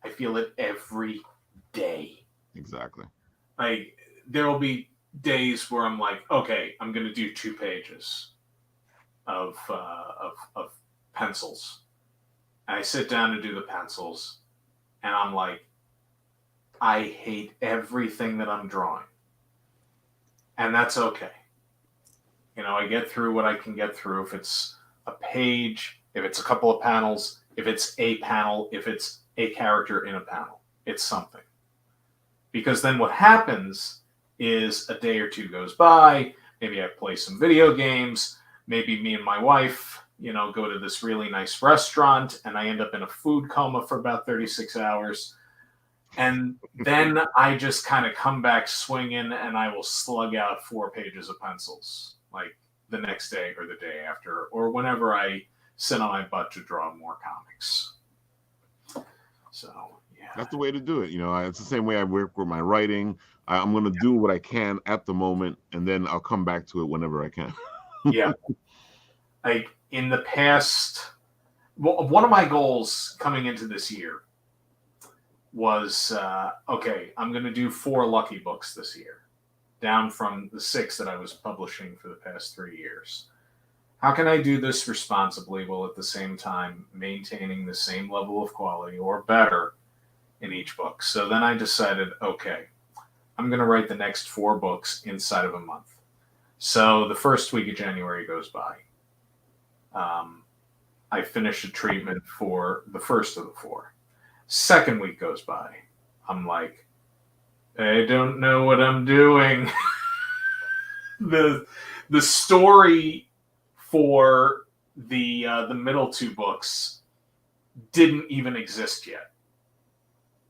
I feel it every day. Exactly. Like, there will be days where I'm like, okay, I'm going to do 2 pages of pencils. And I sit down to do the pencils, and I'm like, I hate everything that I'm drawing. And that's okay. You know, I get through what I can get through. If it's a page, if it's a couple of panels, if it's a panel, if it's a character in a panel, it's something. Because then what happens is a day or two goes by. Maybe I play some video games. Maybe me and my wife, you know, go to this really nice restaurant, and I end up in a food coma for about 36 hours. And then I just kind of come back swinging, and I will slug out 4 pages of pencils, like the next day or the day after, or whenever I sit on my butt to draw more comics. So, yeah. That's the way to do it. You know, it's the same way I work with my writing. I'm going to do what I can at the moment, and then I'll come back to it whenever I can. Yeah. Like, in the past, well, one of my goals coming into this year was, okay, I'm going to do 4 Lucky books this year, down from the 6 that I was publishing for the past 3 years. How can I do this responsibly while at the same time maintaining the same level of quality or better in each book? So then I decided, okay, I'm going to write the next 4 books inside of a month. So the first week of January goes by. I finish a treatment for the first of the 4. Second week goes by. I'm like, I don't know what I'm doing. The story for the middle 2 books didn't even exist yet.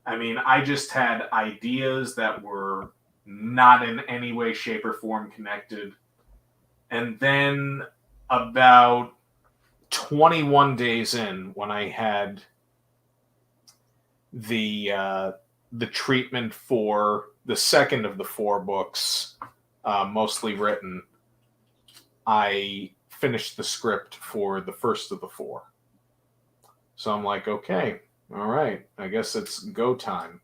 I mean, I just had ideas that were not in any way, shape, or form connected. And then about 21 days in, when I had the treatment for the second of the 4 books, mostly written, I finished the script for the first of the 4. So I'm like, okay, all right, I guess it's go time.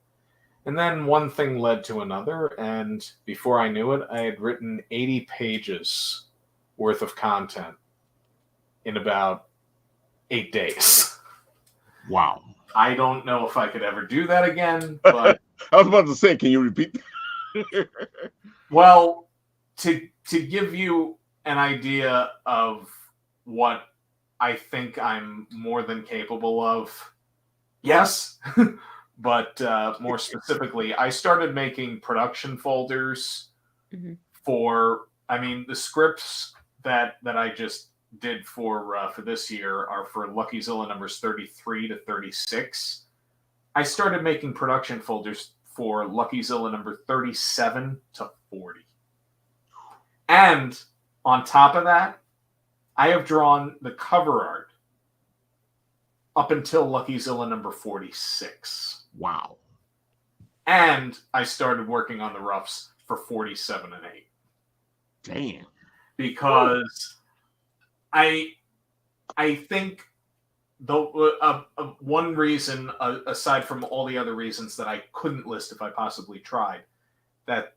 And then one thing led to another, and before I knew it, I had written 80 pages worth of content in about 8 days. Wow. I don't know if I could ever do that again, but I was about to say, can you repeat that? well, to give you an idea of what I think I'm more than capable of, yes. But more specifically, I started making production folders for, I mean, the scripts that I just did for this year are for Luckyzilla numbers 33 to 36. I started making production folders for Luckyzilla number 37 to 40. And on top of that, I have drawn the cover art up until Luckyzilla number 46. Wow. And I started working on the roughs for 47 and 8. Damn. Because I think the one reason, aside from all the other reasons that I couldn't list if I possibly tried, that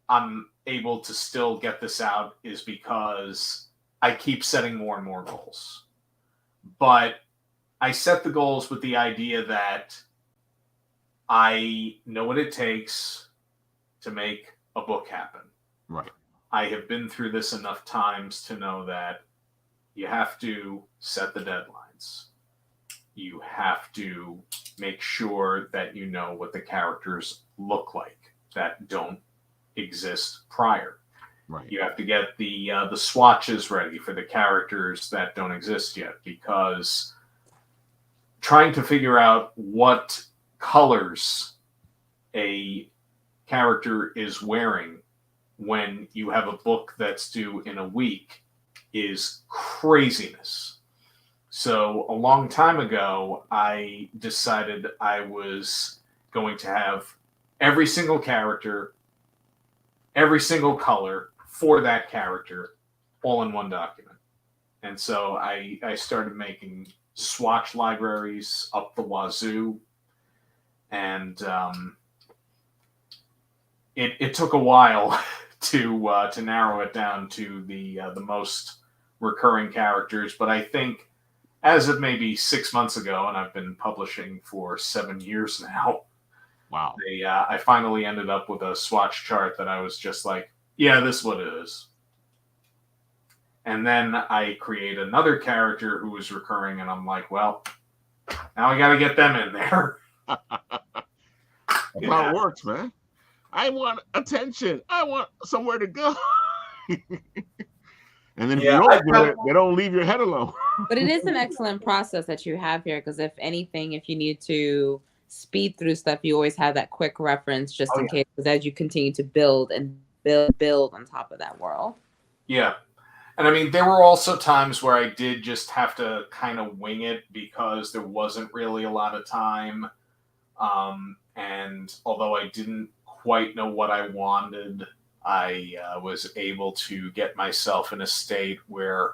I'm able to still get this out is because I keep setting more and more goals. But I set the goals with the idea that I know what it takes to make a book happen. Right. I have been through this enough times to know that you have to set the deadlines. You have to make sure that you know what the characters look like that don't exist prior. Right. You have to get the swatches ready for the characters that don't exist yet, because trying to figure out what colors a character is wearing when you have a book that's due in a week is craziness. So a long time ago, I decided I was going to have every single character, every single color for that character all in one document. And so I started making swatch libraries up the wazoo, and it took a while to narrow it down to the most recurring characters. But I think as of maybe 6 months ago, and I've been publishing for 7 years now, Wow. I finally ended up with a swatch chart that I was just like, yeah, this is what it is. And then I create another character who is recurring, and I'm like, well, now I got to get them in there. That's how it works, man. I want attention. I want somewhere to go. And then if you don't do it, they don't leave your head alone. But it is an excellent process that you have here, because if anything, if you need to speed through stuff, you always have that quick reference just in case, because as you continue to build and build on top of that world. Yeah. And I mean, there were also times where I did just have to kind of wing it because there wasn't really a lot of time. And although I didn't quite know what I wanted, I was able to get myself in a state where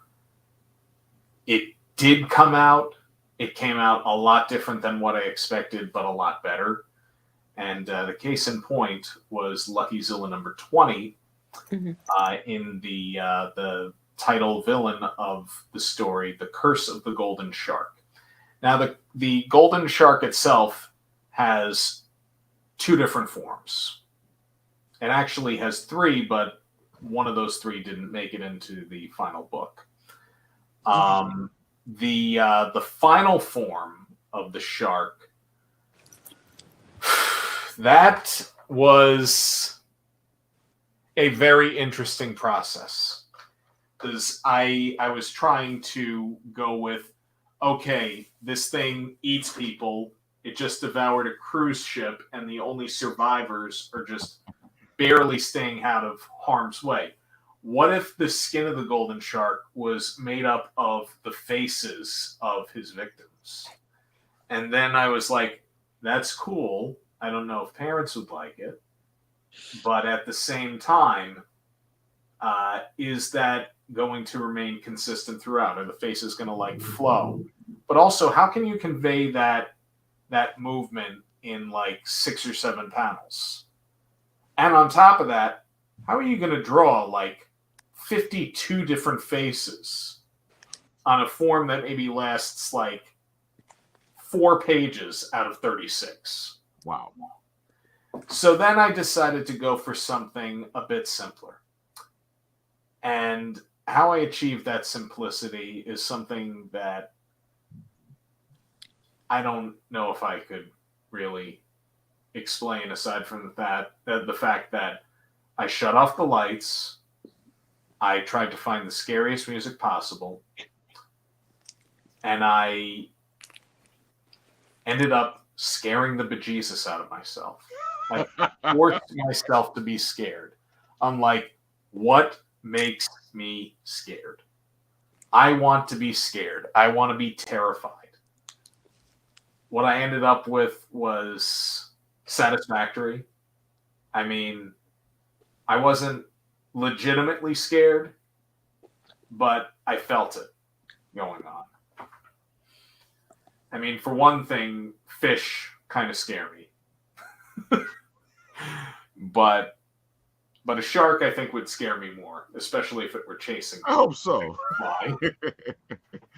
it did come out. It came out a lot different than what I expected, but a lot better. And the case in point was Luckyzilla number 20, in the title villain of the story, The Curse of the Golden Shark. Now, the golden shark itself has 2 different forms. It actually has 3, but one of those 3 didn't make it into the final book. The final form of the shark, that was a very interesting process, because I was trying to go with, okay, this thing eats people. It just devoured a cruise ship, and the only survivors are just barely staying out of harm's way. What if the skin of the golden shark was made up of the faces of his victims? And then I was like, that's cool. I don't know if parents would like it. But at the same time, is that going to remain consistent throughout? Are the faces going to like flow? But also, how can you convey that movement in like 6 or 7 panels? And on top of that, how are you going to draw like 52 different faces on a form that maybe lasts like 4 pages out of 36? Wow. So then I decided to go for something a bit simpler. And how I achieved that simplicity is something that I don't know if I could really explain, aside from the fact that I shut off the lights. I tried to find the scariest music possible, and I ended up scaring the bejesus out of myself. I forced myself to be scared. I'm like, what makes me scared? I want to be scared. I want to be terrified. What I ended up with was satisfactory. I mean, I wasn't legitimately scared, but I felt it going on. I mean, for one thing, fish kind of scare me. but a shark, I think, would scare me more, especially if it were chasing me. I hope so.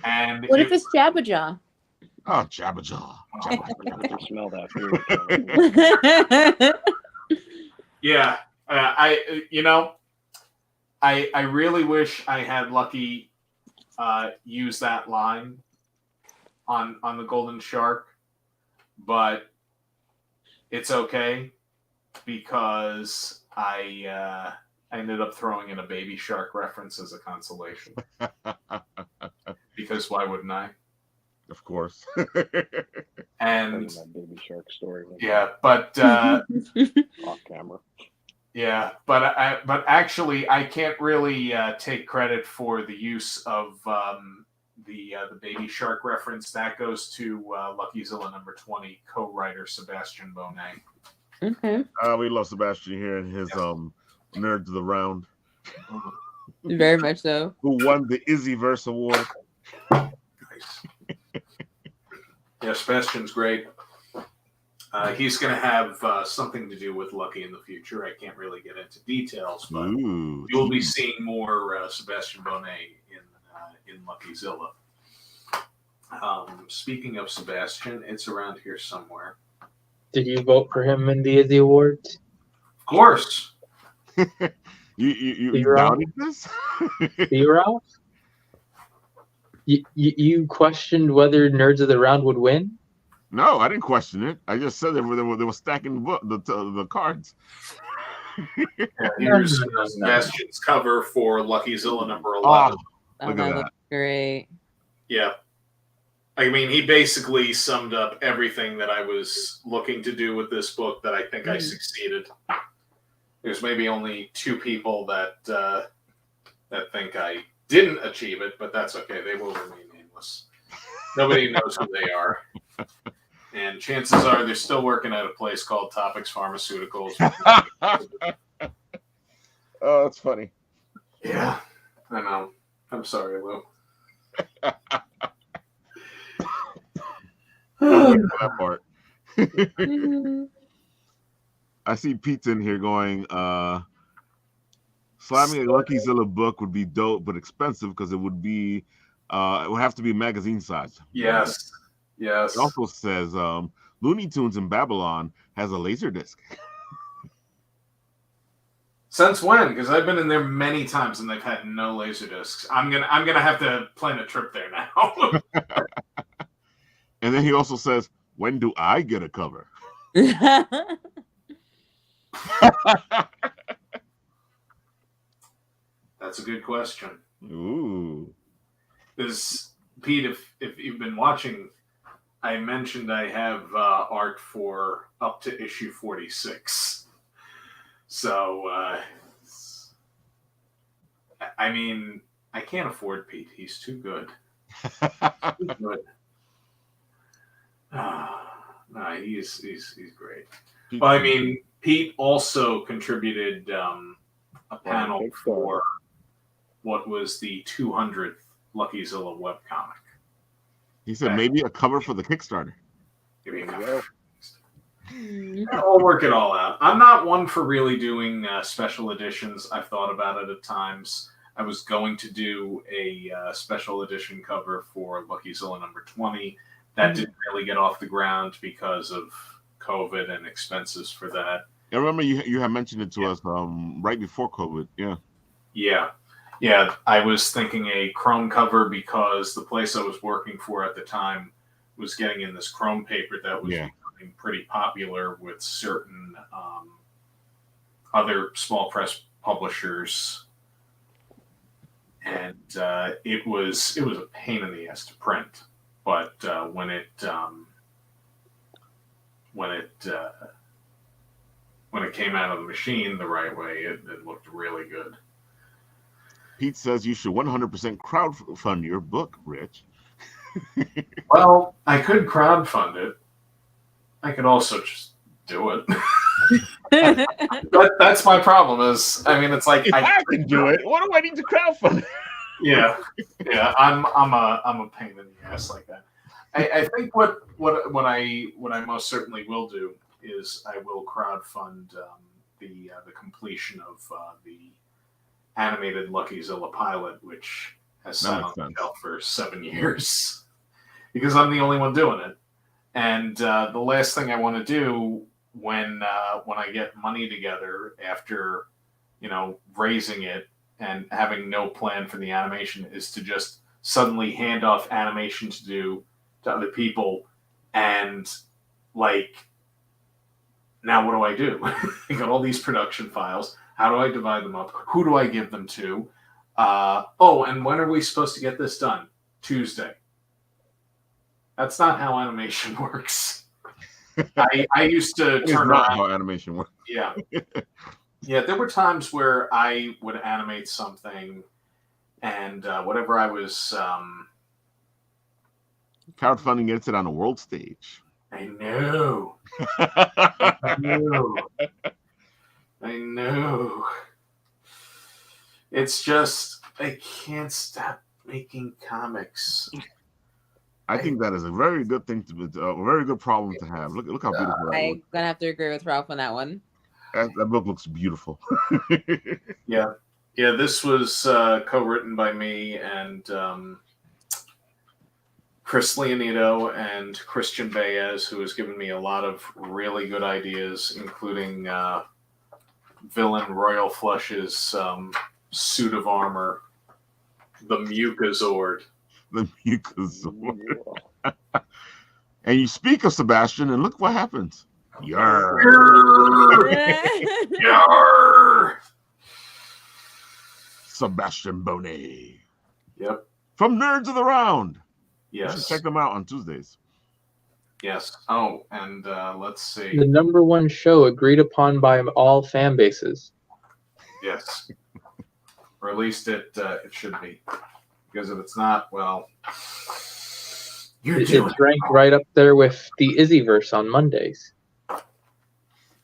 And what if it's Jabberjaw? Oh, Jabberjaw. I can smell that food. Yeah, I really wish I had Lucky use that line on the golden shark, but it's okay because I ended up throwing in a baby shark reference as a consolation. Because why wouldn't I? Of course. And that baby shark story. Yeah, but off camera. Yeah, but actually, I can't really take credit for the use of the baby shark reference. That goes to Luckyzilla number 20 co-writer Sebastian Bonet. Okay. We love Sebastian here and his Nerd to the Round. Very much so. Who won the Izzyverse Award. Nice. Yeah, Sebastian's great. He's going to have something to do with Lucky in the future. I can't really get into details, but you'll be seeing more Sebastian Bonet in Luckyzilla. Speaking of Sebastian, it's around here somewhere. Did you vote for him in the Izzy Awards? Of course. You doubted this? Zero? You questioned whether Nerds of the Round would win? No, I didn't question it. I just said they were stacking the cards. Yeah, here's Sebastian's cover for Luckyzilla number 11. Oh, look at that. Great. Yeah. I mean, he basically summed up everything that I was looking to do with this book that I think I succeeded. There's maybe only 2 people that think I didn't achieve it, but that's okay. They will remain nameless. Nobody knows who they are. And chances are they're still working at a place called Topics Pharmaceuticals. Oh, that's funny. Yeah, I know. I'm sorry, Lou. That part. I see Pete's in here going, slamming a Luckyzilla book would be dope, but expensive because it would have to be magazine size. Yes. Yes. It also says Looney Tunes in Babylon has a laser disc. Since when? Because I've been in there many times and they've had no laser discs. I'm gonna have to plan a trip there now. And then he also says, "When do I get a cover?" That's a good question. Ooh. Because Pete, if you've been watching, I mentioned I have art for up to issue 46. So, I mean, I can't afford Pete. He's too good. Too good. No, he's great. Well, I mean, Pete also contributed a panel for what was the 200th Luckyzilla webcomic. He said maybe a cover for the Kickstarter. I'll work it all out. I'm not one for really doing special editions. I've thought about it at times. I was going to do a special edition cover for Luckyzilla number 20. That didn't really get off the ground because of COVID and expenses for that. I remember you had mentioned it to us right before COVID. Yeah. I was thinking a Chrome cover because the place I was working for at the time was getting in this Chrome paper that was becoming pretty popular with certain other small press publishers, and it was a pain in the ass to print. But when it came out of the machine the right way, it looked really good. Pete says you should 100% crowdfund your book, Rich. Well, I could crowdfund it. I could also just do it. That's my problem. It's like if I can do it, what do I need to crowdfund? Yeah. I'm a pain in the ass like that. I think what I most certainly will do is I will crowdfund the completion of the animated Luckyzilla pilot, which has sat on the shelf for 7 years because I'm the only one doing it. And the last thing I want to do when I get money together after raising it and having no plan for the animation is to just suddenly hand off animation to do to other people, and now what do I do? I got all these production files. How do I divide them up? Who do I give them to? And when are we supposed to get this done? Tuesday. That's not how animation works. I used to turn around. How animation works. Yeah. Yeah, there were times where I would animate something and whatever I was... crowdfunding gets it on a world stage. I know. I know. It's just I can't stop making comics. I think that is a very good thing a very good problem to have. Look how beautiful that I'm looks. gonna have to agree with Ralph on that one. That book looks beautiful. Yeah. This was co-written by me and Chris Leonito and Christian Baez, who has given me a lot of really good ideas, including villain Royal Flush's suit of armor, the Mucozord. The Mucozord. And you speak of Sebastian, and look what happens. Yarr. Yarr. Sebastian Bonet. Yep. From Nerds of the Round. Yes. You should check them out on Tuesdays. Yes. Oh, and let's see. The #1 show agreed upon by all fan bases. Yes. Or at least it should be. Because if it's not, well, It's ranked right up there with the Izzyverse on Mondays.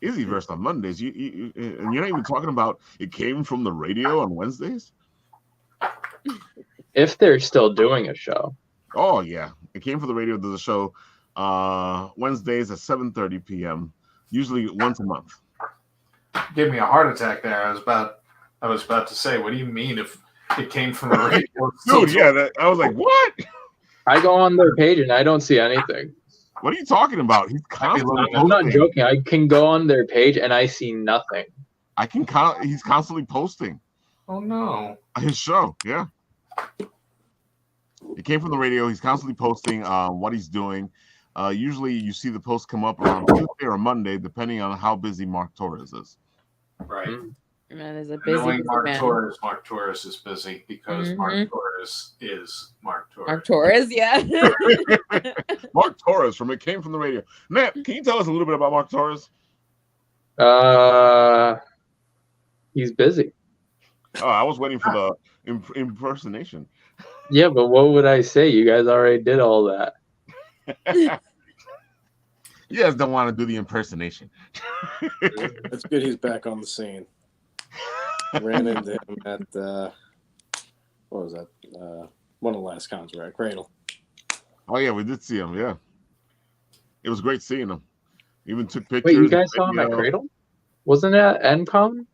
Izzyverse on Mondays. And you're not even talking about it came from the radio on Wednesdays? If they're still doing a show. Oh, yeah. It came from the radio. There's a show Wednesdays at 7:30 p.m., usually once a month. Gave me a heart attack there. I was about to say, what do you mean if it came from the radio? Dude, yeah. I was like, what? I go on their page and I don't see anything. What are you talking about? He's constantly I'm not joking. I can go on their page and I see nothing. He's constantly posting. Oh, no. His show, yeah. It came from the radio. He's constantly posting what he's doing. Usually you see the post come up on Tuesday or Monday, depending on how busy Mark Torres is. Right. Man is a busy Knowing Mark man. Torres, Mark Torres is busy because Mark Torres is Mark Torres. Mark Torres, yeah. Mark Torres from It Came From the Radio. Matt, can you tell us a little bit about Mark Torres? He's busy. Oh, I was waiting for the impersonation. Yeah, but what would I say? You guys already did all that. You guys don't want to do the impersonation. It's good he's back on the scene. Ran into him at what was that? One of the last cons were at Cradle. Oh yeah, we did see him. Yeah, it was great seeing him. Even took pictures. Wait, you guys saw him at Cradle? Wasn't it at NCon?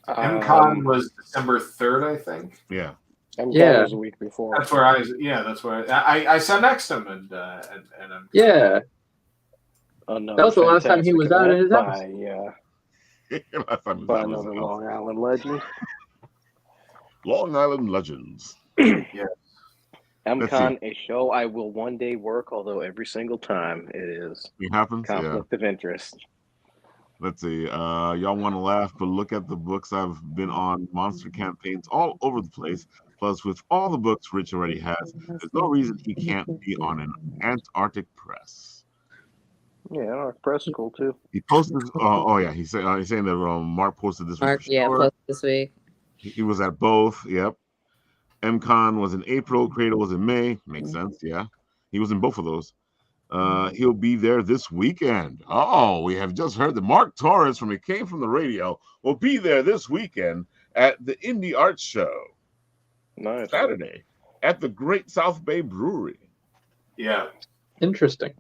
MCon was December 3rd, I think. Yeah. MCon was a week before. That's where I sat next to him and yeah. Another that was the last time he was out in his episode. By another Long Island legend. Long Island Legends. Yeah. MCon, a show I will one day work, although every single time it happens. Conflict of interest. Let's see. Y'all want to laugh, but look at the books I've been on. Monster campaigns all over the place. Plus, with all the books Rich already has, there's no reason he can't be on an Antarctic press. Yeah, Antarctic press is cool too. He posted. He's saying that Mark posted this Mark, week. posted this week. He was at both. Yep. MCon was in April. Cradle was in May. Makes sense. Yeah. He was in both of those. He'll be there this weekend. Oh, we have just heard that Mark Torres from It Came From the Radio will be there this weekend at the Indie Art Show. Nice. Saturday at the Great South Bay Brewery. Yeah. Interesting.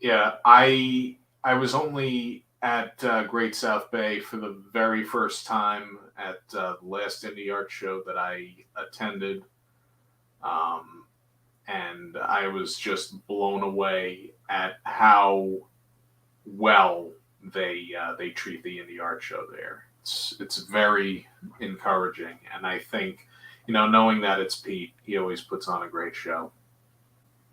Yeah, I was only at Great South Bay for the very first time at the last Indie Art Show that I attended. And I was just blown away at how well they treat the Indie Art Show there. It's very encouraging, and I think, knowing that it's Pete, he always puts on a great show.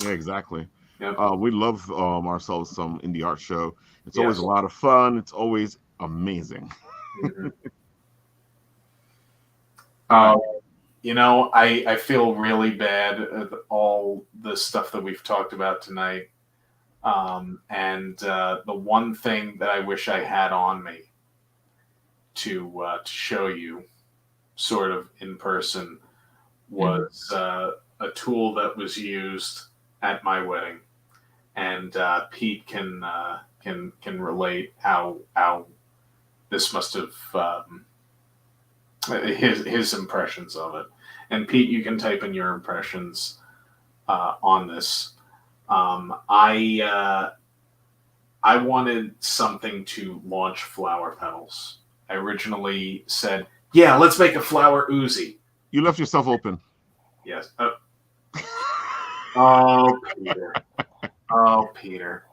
Yeah, exactly. Yep. We love ourselves some Indie Art Show. It's always a lot of fun. It's always amazing. Mm-hmm. I feel really bad at all the stuff that we've talked about tonight. And the one thing that I wish I had on me to show you sort of in person was a tool that was used at my wedding. And Pete can relate how this must have his impressions of it. And Pete, you can type in your impressions on this. I wanted something to launch flower petals. I originally said, "Yeah, let's make a flower Uzi." You left yourself open. Yes. Oh, Peter. Oh, Peter.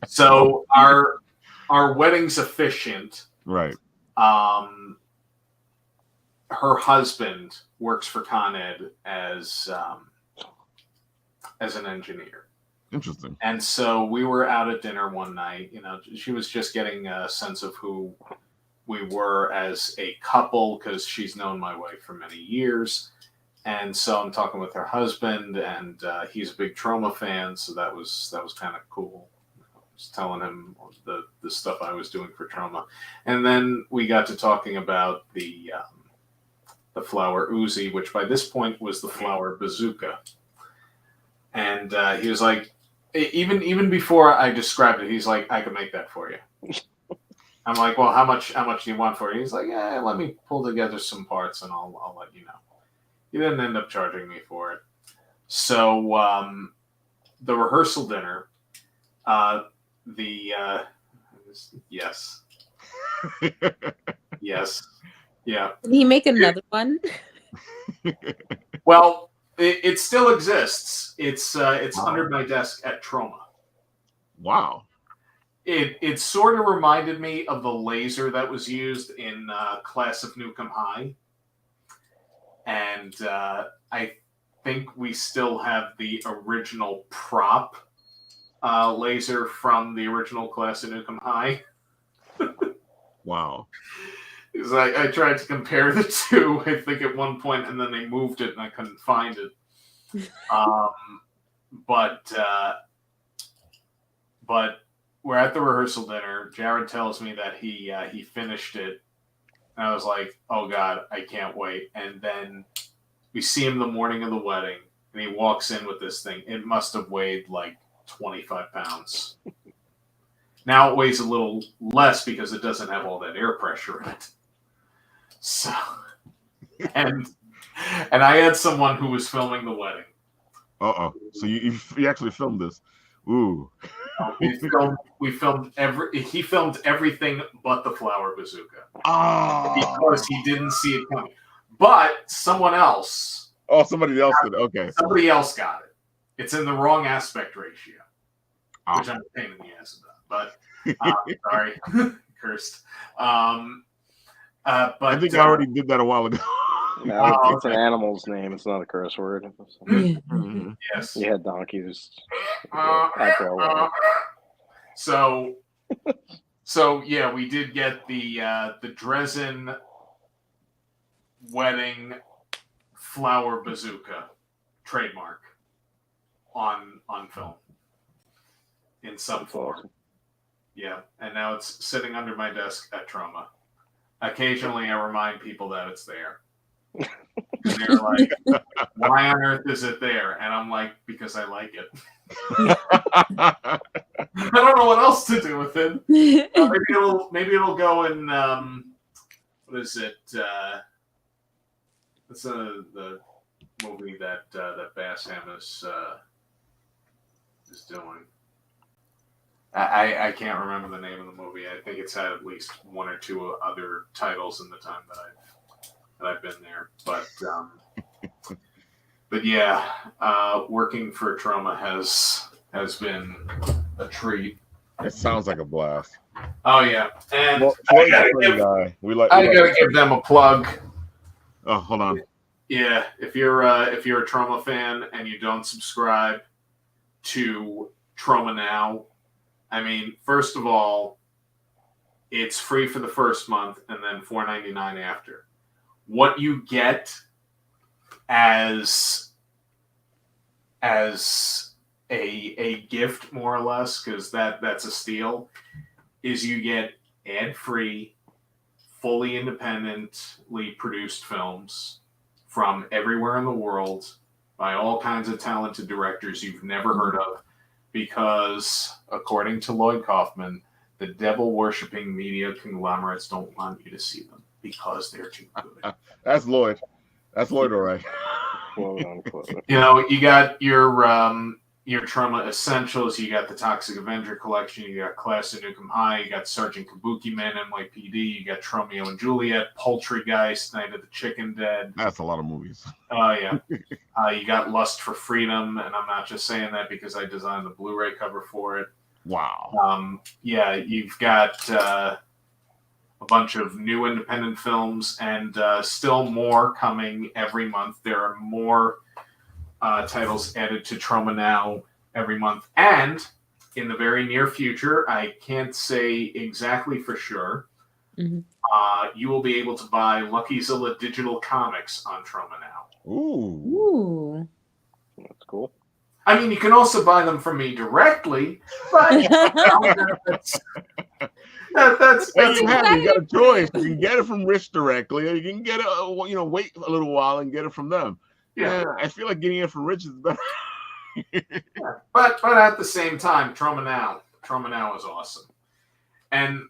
So our wedding's efficient. Right. Her husband works for Con Ed as an engineer. Interesting. And so we were out at dinner one night. She was just getting a sense of who we were as a couple because she's known my wife for many years. And so I'm talking with her husband, and he's a big Trauma fan, so that was kind of cool. I was telling him the stuff I was doing for Trauma, and then we got to talking about the flower Uzi, which by this point was the flower bazooka. And he was like, even before I described it, he's like, "I can make that for you." I'm like, "Well, how much do you want for it?" He's like, "Yeah, let me pull together some parts, and I'll let you know." He didn't end up charging me for it. So the rehearsal dinner, yes, yes, yeah. Did he make another one? Well, it still exists. It's under my desk at Trauma. Wow. It sort of reminded me of the laser that was used in Class of Nukem High. And I think we still have the original prop laser from the original Class of Nukem High. Wow. Because I tried to compare the two, I think, at one point, and then they moved it, and I couldn't find it. But we're at the rehearsal dinner. Jared tells me that he finished it. And I was like, "Oh God, I can't wait." And then we see him the morning of the wedding, and he walks in with this thing. It must have weighed like 25 pounds. Now it weighs a little less because it doesn't have all that air pressure in it. So, and I had someone who was filming the wedding. So you actually filmed this? Ooh. We filmed he filmed everything but the flower bazooka. Because he didn't see it coming. But someone else. Oh, somebody else did. Okay. Somebody else got it. It's in the wrong aspect ratio. Which I'm a pain in the ass about. But sorry. Cursed. But I think I already did that a while ago. No, it's an animal's name. It's not a curse word. Yes. You had donkeys after a while. So yeah, we did get the Drezen wedding flower bazooka trademark on film in some form. Awesome. Yeah, and now it's sitting under my desk at Trauma. Occasionally, I remind people that it's there. And they're like, "Why on earth is it there?" And I'm like, "Because I like it." I don't know what else to do with it. Maybe it'll go in. What is it? What's the movie that Bass Hammers is doing? I can't remember the name of the movie. I think it's had at least one or two other titles in the time that I've been there. But yeah, working for Trauma has been a treat. It sounds like a blast. Oh yeah, and well, I gotta give them a plug. Oh, hold on. Yeah, if you're a Trauma fan and you don't subscribe to Trauma Now, I mean, first of all, it's free for the first month and then $4.99 after. What you get as a gift, more or less, because that's a steal, is you get ad-free, fully independently produced films from everywhere in the world by all kinds of talented directors you've never heard of, because according to Lloyd Kaufman, The devil-worshipping media conglomerates don't want you to see them because they're too good. That's Lloyd. That's Lloyd, all right. Quote unquote. You know, you got your Trauma Essentials, you got the Toxic Avenger collection, you got Class of Nukem High, you got Sergeant Kabuki Man, NYPD, you got Romeo and Juliet, Poultrygeist, Night of the Chicken Dead. That's a lot of movies. Oh, yeah. You got Lust for Freedom, and I'm not just saying that because I designed the Blu-ray cover for it. Wow. Yeah, you've got a bunch of new independent films and still more coming every month. There are more titles added to Trauma Now every month. And in the very near future, I can't say exactly for sure, you will be able to buy Luckyzilla digital comics on Trauma Now. Ooh. That's cool. I mean, you can also buy them from me directly, but that's you got a choice. You can get it from Rich directly, or you can get it, wait a little while and get it from them. Yeah, I feel like getting it from Rich is better. But at the same time, Trauma Now is awesome. And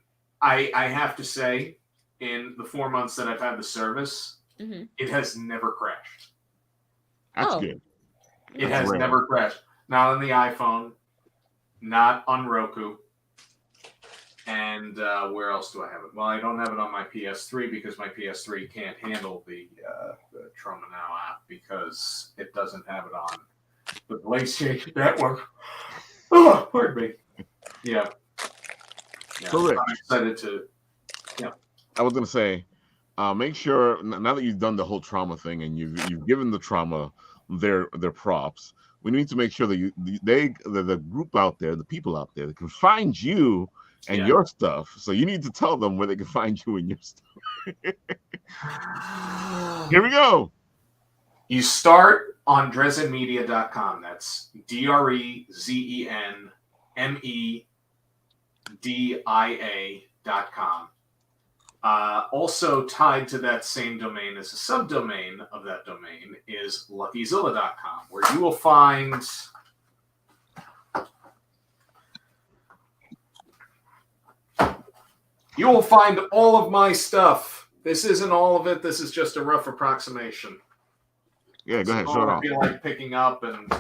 I have to say, in the 4 months that I've had the service, it has never crashed. That's good. It has never crashed. Not on the iPhone, not on Roku. And where else do I have it? Well, I don't have it on my PS3 because my PS3 can't handle the Trauma Now app because it doesn't have it on the PlayStation Network. Oh, pardon me. Yeah. So Rich, I'm excited to. Yeah. I was gonna say, make sure now that you've done the whole trauma thing and you've given the trauma their props, we need to make sure that the group out there, the people out there, that can find you and your stuff. So you need to tell them where they can find you and your stuff. Here we go. You start on DrezenMedia.com. That's DrezenMedia.com. Also tied to that same domain as a subdomain of that domain is Luckyzilla.com, where you will find all of my stuff. This isn't all of it. This is just a rough approximation. Yeah, go ahead. Show it off. I feel like picking up and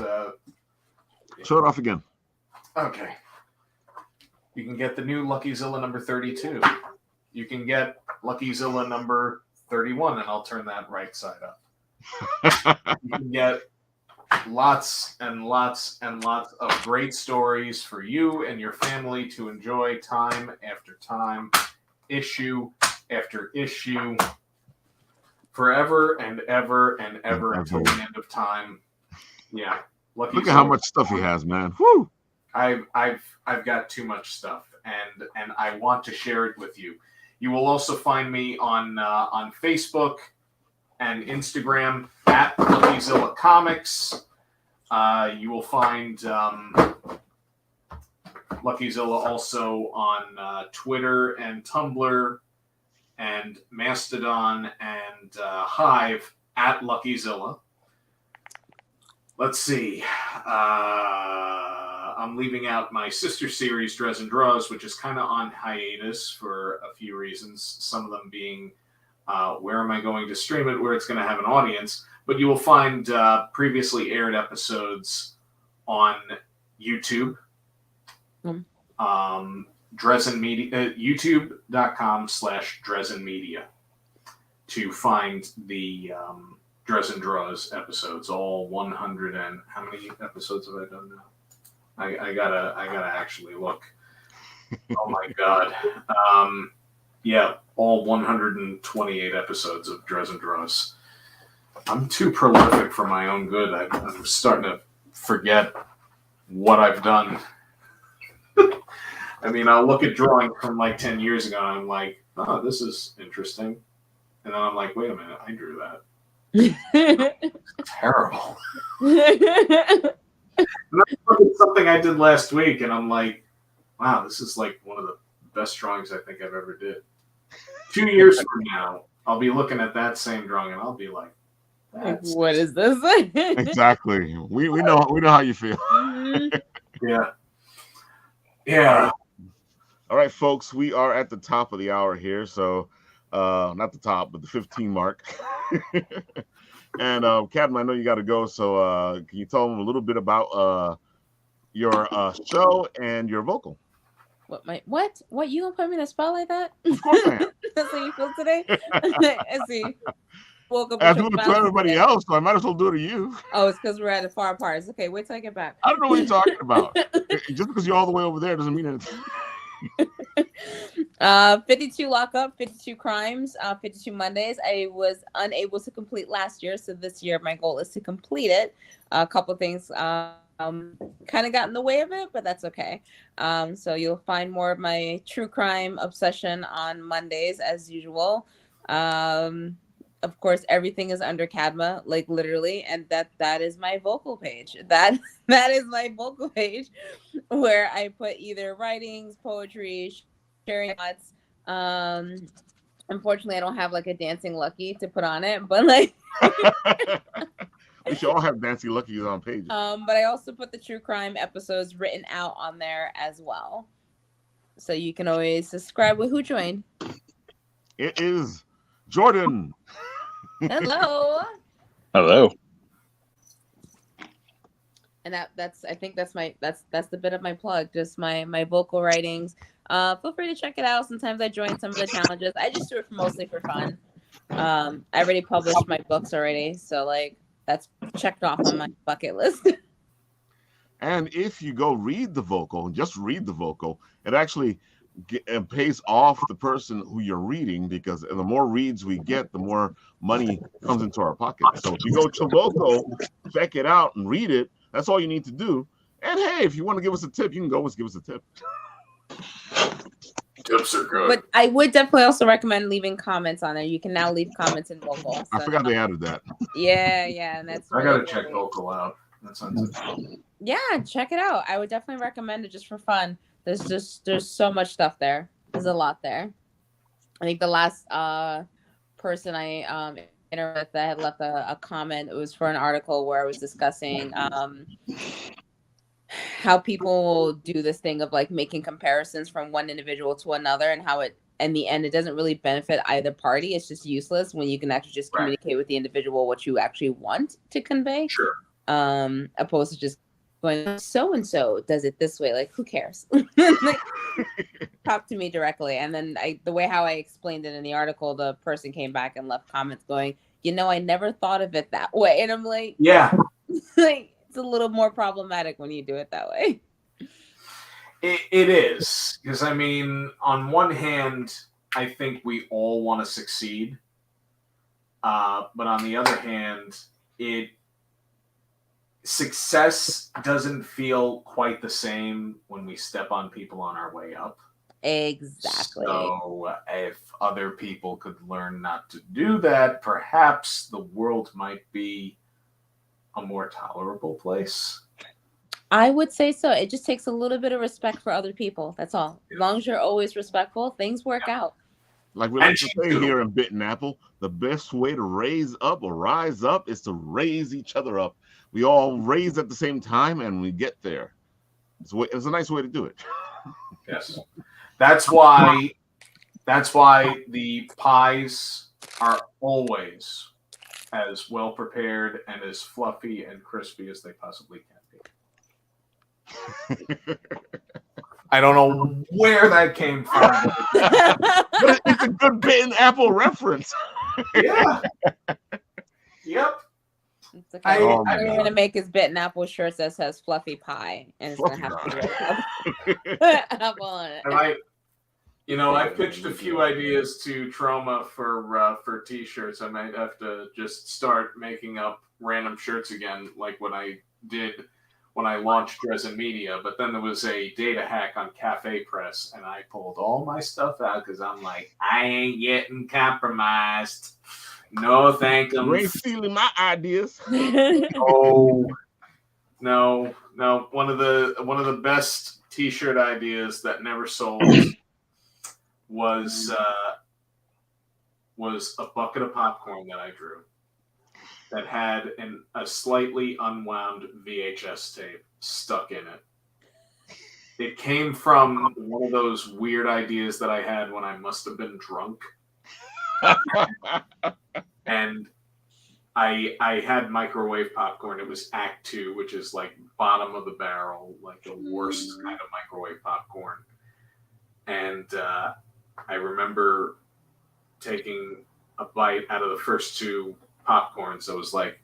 show it off again. Okay. You can get the new Luckyzilla number 32. You can get Luckyzilla number 31, and I'll turn that right side up. You can get lots and lots and lots of great stories for you and your family to enjoy time after time, issue after issue, forever and ever and ever until the end of time. Yeah. Look at how much stuff he has, man. Woo! I've got too much stuff, and I want to share it with you. You will also find me on Facebook and Instagram at Luckyzilla Comics. You will find Luckyzilla also on Twitter and Tumblr and Mastodon and Hive at Luckyzilla. Let's see. I'm leaving out my sister series, Drezen Draws, which is kind of on hiatus for a few reasons. Some of them being, where am I going to stream it, where it's going to have an audience. But you will find previously aired episodes on YouTube. Drezen Media, YouTube.com/Drezen Media to find the Drezen Draws episodes, all 100 and how many episodes have I done now? I gotta actually look. Oh my god. Yeah, all 128 episodes of Drezen Draws. I'm too prolific for my own good. I'm starting to forget what I've done. I mean, I'll look at drawings from like 10 years ago and I'm like, oh, this is interesting. And then I'm like, wait a minute, I drew that. It's terrible. And I look at something I did last week and I'm like, wow, this is like one of the best drawings I think I've ever did. 2 years from now, I'll be looking at that same drawing and I'll be like, what is this? Exactly. We know how you feel. Yeah. Yeah. All right, folks, we are at the top of the hour here. So, not the top, but the 15 mark. And Captain, I know you got to go. So, can you tell them a little bit about your show and your vocal? What you gonna put me in a spot like that? Of course I am. That's how you feel today. I see. Woke up I with do your it to spouse everybody today. else, so I might as well do it to you. Oh, it's because we're at a far apart. It's okay. Wait till I get back. I don't know what you're talking about. Just because you're all the way over there doesn't mean anything. 52 lockup, 52 crimes, 52 Mondays. I was unable to complete last year, so this year my goal is to complete it. A couple things kind of got in the way of it, but that's okay. So you'll find more of my true crime obsession on Mondays as usual. Of course, everything is under Cadma, like literally, and that is my vocal page. That is my vocal page, where I put either writings, poetry, sharing thoughts. Unfortunately, I don't have like a dancing Lucky to put on it, but like, We should all have Nancy Lucky's on pages. but I also put the true crime episodes written out on there as well, so you can always subscribe with who joined. It is Jordan. Hello. Hello. And that's I think that's the bit of my plug, just my vocal writings. Feel free to check it out. Sometimes I join some of the challenges. I just do it mostly for fun. I already published my books already, so like that's checked off on my bucket list. And if you go read the vocal, just read the vocal, it actually pays off the person who you're reading, because the more reads we get, the more money comes into our pocket. So if you go to vocal, check it out and read it, that's all you need to do. And hey, if you want to give us a tip, you can always give us a tip. Tips are good. But I would definitely also recommend leaving comments on there. You can now leave comments in vocal. So I forgot they added that. Yeah, and that's I gotta check vocal out. That sounds Yeah, check it out. I would definitely recommend it just for fun. There's so much stuff there. There's a lot there. I think the last person I interviewed with that had left a comment, it was for an article where I was discussing how people do this thing of like making comparisons from one individual to another, and how it in the end it doesn't really benefit either party. It's just useless when you can actually just communicate with the individual what you actually want to convey. Sure. Opposed to just going, so and so does it this way, like who cares? Like, talk to me directly. And then the way how I explained it in the article, the person came back and left comments going, I never thought of it that way. And I'm like, yeah, like it's a little more problematic when you do it that way. It is, because I mean, on one hand, I think we all want to succeed, but on the other hand, success doesn't feel quite the same when we step on people on our way up. Exactly. So if other people could learn not to do that, perhaps the world might be a more tolerable place. I would say so. It just takes a little bit of respect for other people. That's all. As long as you're always respectful, things work out. Like we like to say here in Bitten Apple, the best way to raise up or rise up is to raise each other up. We all raise at the same time and we get there. It's a nice way to do it. Yes. That's why the pies are always as well prepared and as fluffy and crispy as they possibly can be. I don't know where that came from. But it's a good Bitten Apple reference. Yeah. Yep. It's okay. I'm going to make his Bitten Apple shirts that says fluffy pie, and it's going to have to apple on it. I pitched a few ideas to Trauma for T-shirts. I might have to just start making up random shirts again, like what I did when I launched Drezen Media. But then there was a data hack on Cafe Press, and I pulled all my stuff out because I'm like, I ain't getting compromised. No, thank you. You ain't stealing my ideas. Oh, no. One of the best T-shirt ideas that never sold was a bucket of popcorn that I drew that had a slightly unwound VHS tape stuck in it. It came from one of those weird ideas that I had when I must have been drunk. And I had microwave popcorn. It was Act 2, which is like bottom of the barrel, like the worst kind of microwave popcorn. And I remember taking a bite out of the first 2 popcorns. I was like,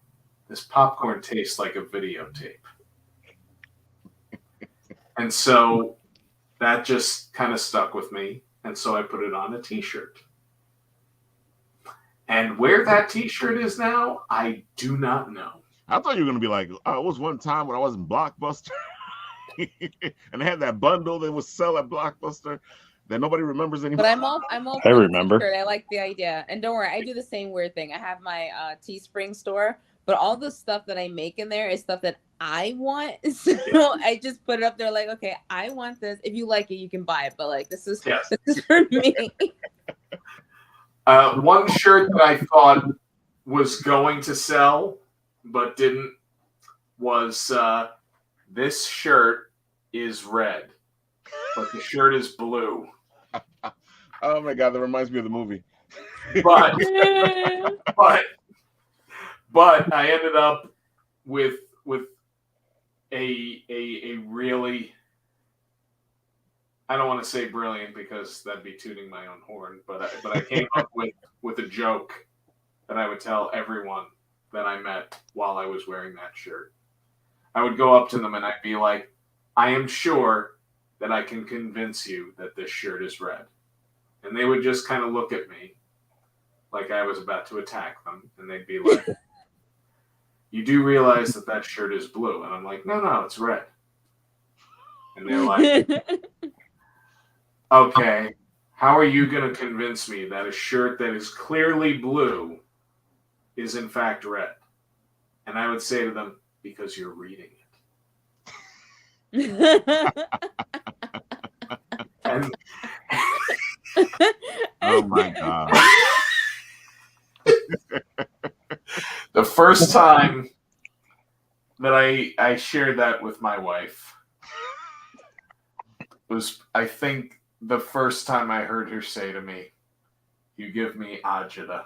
this popcorn tastes like a videotape. And so that just kind of stuck with me. And so I put it on a t-shirt. And where that t-shirt is now, I do not know. I thought you were going to be like, oh, it was one time when I was in Blockbuster. And they had that bundle they would sell at Blockbuster that nobody remembers anymore. But I'm all I remember. T-shirt. I like the idea. And don't worry, I do the same weird thing. I have my Teespring store, but all the stuff that I make in there is stuff that I want. So I just put it up there like, okay, I want this. If you like it, you can buy it. But like, this is for me. One shirt that I thought was going to sell, but didn't, was this shirt is red, but the shirt is blue. Oh my God, that reminds me of the movie. But I ended up with a really, I don't want to say brilliant because that'd be tooting my own horn, but I came up with a joke that I would tell everyone that I met while I was wearing that shirt. I would go up to them and I'd be like, I am sure that I can convince you that this shirt is red. And they would just kind of look at me like I was about to attack them. And they'd be like, you do realize that shirt is blue? And I'm like, no, it's red. And they're like, okay, how are you going to convince me that a shirt that is clearly blue is in fact red? And I would say to them, because you're reading it. And Oh my God. the first time that I shared that with my wife was, I think, the first time I heard her say to me, you give me agita.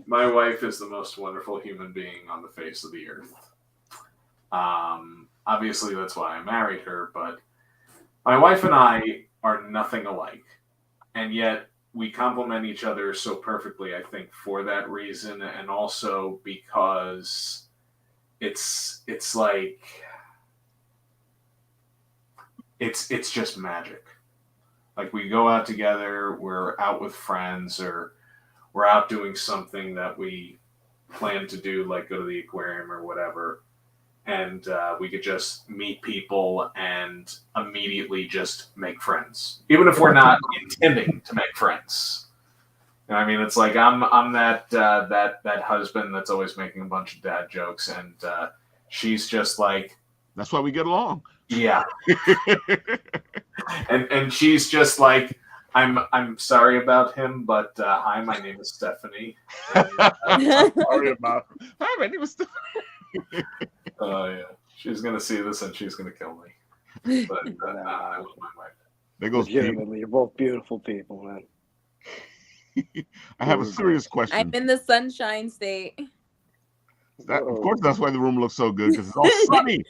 My wife is the most wonderful human being on the face of the earth. Obviously, that's why I married her, but my wife and I are nothing alike. And yet, we complement each other so perfectly, I think, for that reason, and also because it's like, it's just magic. Like, we go out together, we're out with friends, or we're out doing something that we plan to do, like go to the aquarium or whatever, and we could just meet people and immediately just make friends, even if we're not intending to make friends. You know, I mean, it's like I'm that husband that's always making a bunch of dad jokes, and she's just like, that's why we get along. Yeah. and she's just like, I'm sorry about him, but hi, my name is Stephanie. And, sorry about him. Hi, my name is Stephanie. Oh yeah, she's gonna see this and she's gonna kill me. But I love my wife. There goes Legitimately, you're both beautiful people, man. I have a serious question. I'm in the sunshine state. Of course, that's why the room looks so good, because it's all sunny.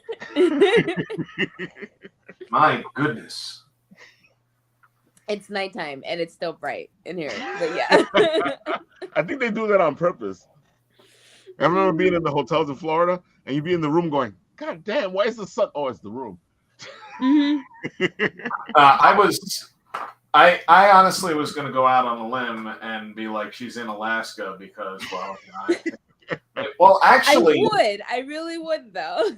My goodness. It's nighttime and it's still bright in here, but yeah. I think they do that on purpose. I remember being in the hotels in Florida, and you'd be in the room going, God damn, why is the sun? Oh, it's the room. Mm-hmm. I honestly was going to go out on a limb and be like, she's in Alaska because, well, actually, I really would though.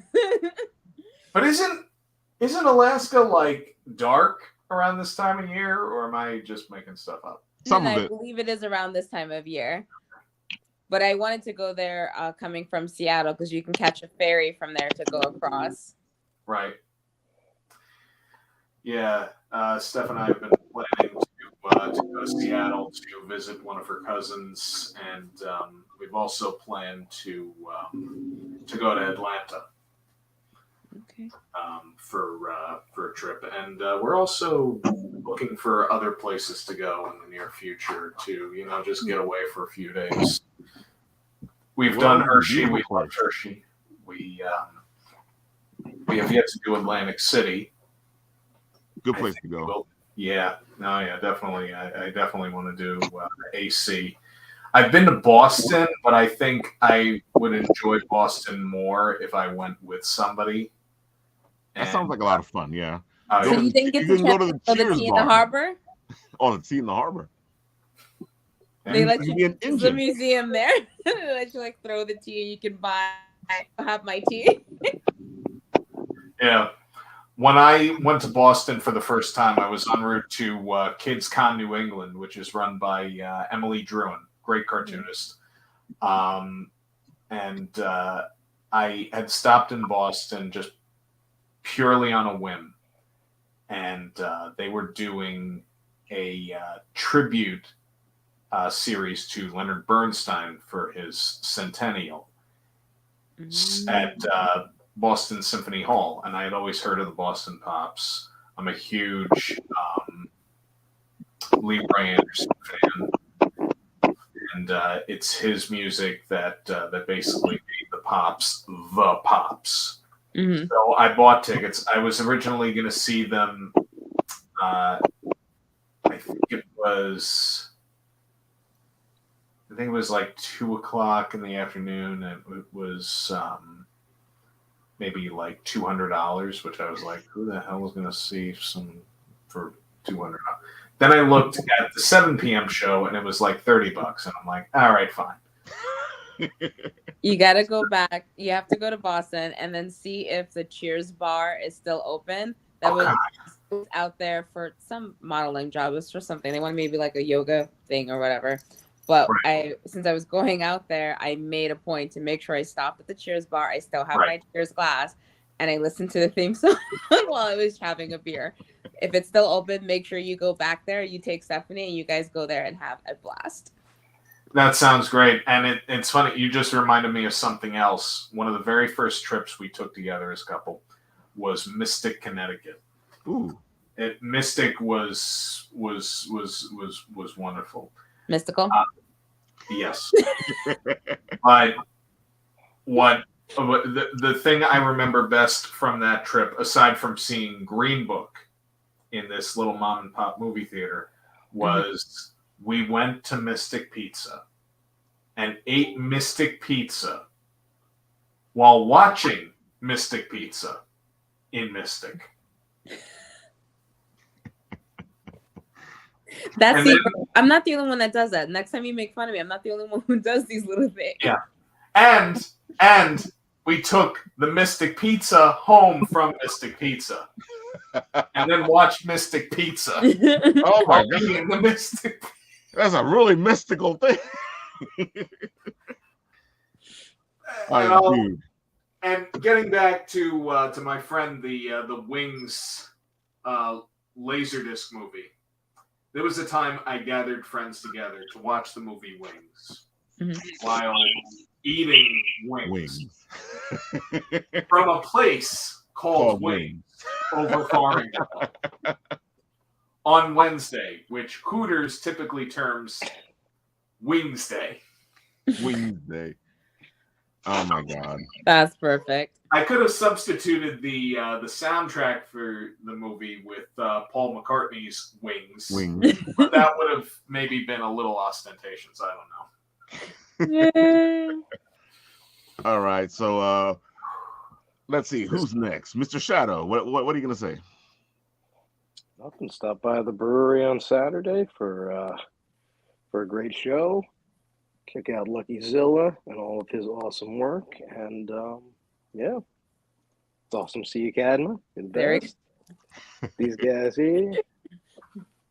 But isn't Alaska like dark around this time of year, or am I just making stuff up? I believe it is around this time of year. But I wanted to go there coming from Seattle because you can catch a ferry from there to go across. Right. Yeah. Steph and I have been planning to go to Seattle to visit one of her cousins, and we've also planned to go to Atlanta. for a trip, and we're also looking for other places to go in the near future to just get away for a few days. We've done Hershey. We loved Hershey. We have yet to do Atlantic City. Good place to go. Definitely. I definitely want to do AC. I've been to Boston, but I think I would enjoy Boston more if I went with somebody. That sounds like a lot of fun. Yeah. So you didn't get to go to the tea in the harbor? Oh, the tea in the harbor. They let you use the museum there. They let you throw the tea. You can have my tea. Yeah. When I went to Boston for the first time, I was en route to Kids Con New England, which is run by Emily Druin, great cartoonist. And I had stopped in Boston just purely on a whim. And they were doing a tribute series to Leonard Bernstein for his centennial at Boston Symphony Hall, and I had always heard of the Boston Pops. I'm a huge Lee Ray Anderson fan, and it's his music that basically made the Pops the Pops. Mm-hmm. So I bought tickets. I was originally going to see them. I think it was like 2:00 in the afternoon, and it was maybe like $200, which I was like, who the hell is going to see some for $200? Then I looked at the 7 p.m. show, and it was like $30, and I'm like, all right, fine. You got to go back. You have to go to Boston and then see if the Cheers bar is still open. That was out there for some modeling job. It was for something. They wanted maybe like a yoga thing or whatever. But since I was going out there, I made a point to make sure I stopped at the Cheers bar. I still have my Cheers glass, and I listened to the theme song while I was having a beer. If it's still open, make sure you go back there. You take Stephanie, and you guys go there and have a blast. That sounds great. And it's funny. You just reminded me of something else. One of the very first trips we took together as a couple was Mystic, Connecticut. Ooh. Mystic was wonderful. Mystical? Yes. But the thing I remember best from that trip, aside from seeing Green Book in this little mom and pop movie theater, was we went to Mystic Pizza and ate Mystic Pizza while watching Mystic Pizza in Mystic. I'm not the only one that does that. Next time you make fun of me, I'm not the only one who does these little things. Yeah. And we took the Mystic Pizza home from Mystic Pizza. And then watched Mystic Pizza. Oh my God. The Mystic. That's a really mystical thing. And getting back to my friend, the Wings Laserdisc movie. There was a time I gathered friends together to watch the movie Wings while eating wings. From a place called Wings over Farmington on Wednesday, which Hooters typically terms Wings Day. Wings Day. Oh my God. That's perfect. I could have substituted the soundtrack for the movie with Paul McCartney's Wings. But that would have maybe been a little ostentatious. I don't know. All right. So let's see. Who's next? Mr. Shadow. What are you going to say? Nothing. Stop by the brewery on Saturday for a great show. Check out Luckyzilla and all of his awesome work. And yeah, it's awesome to see you, Cadma. You're the best. These guys here.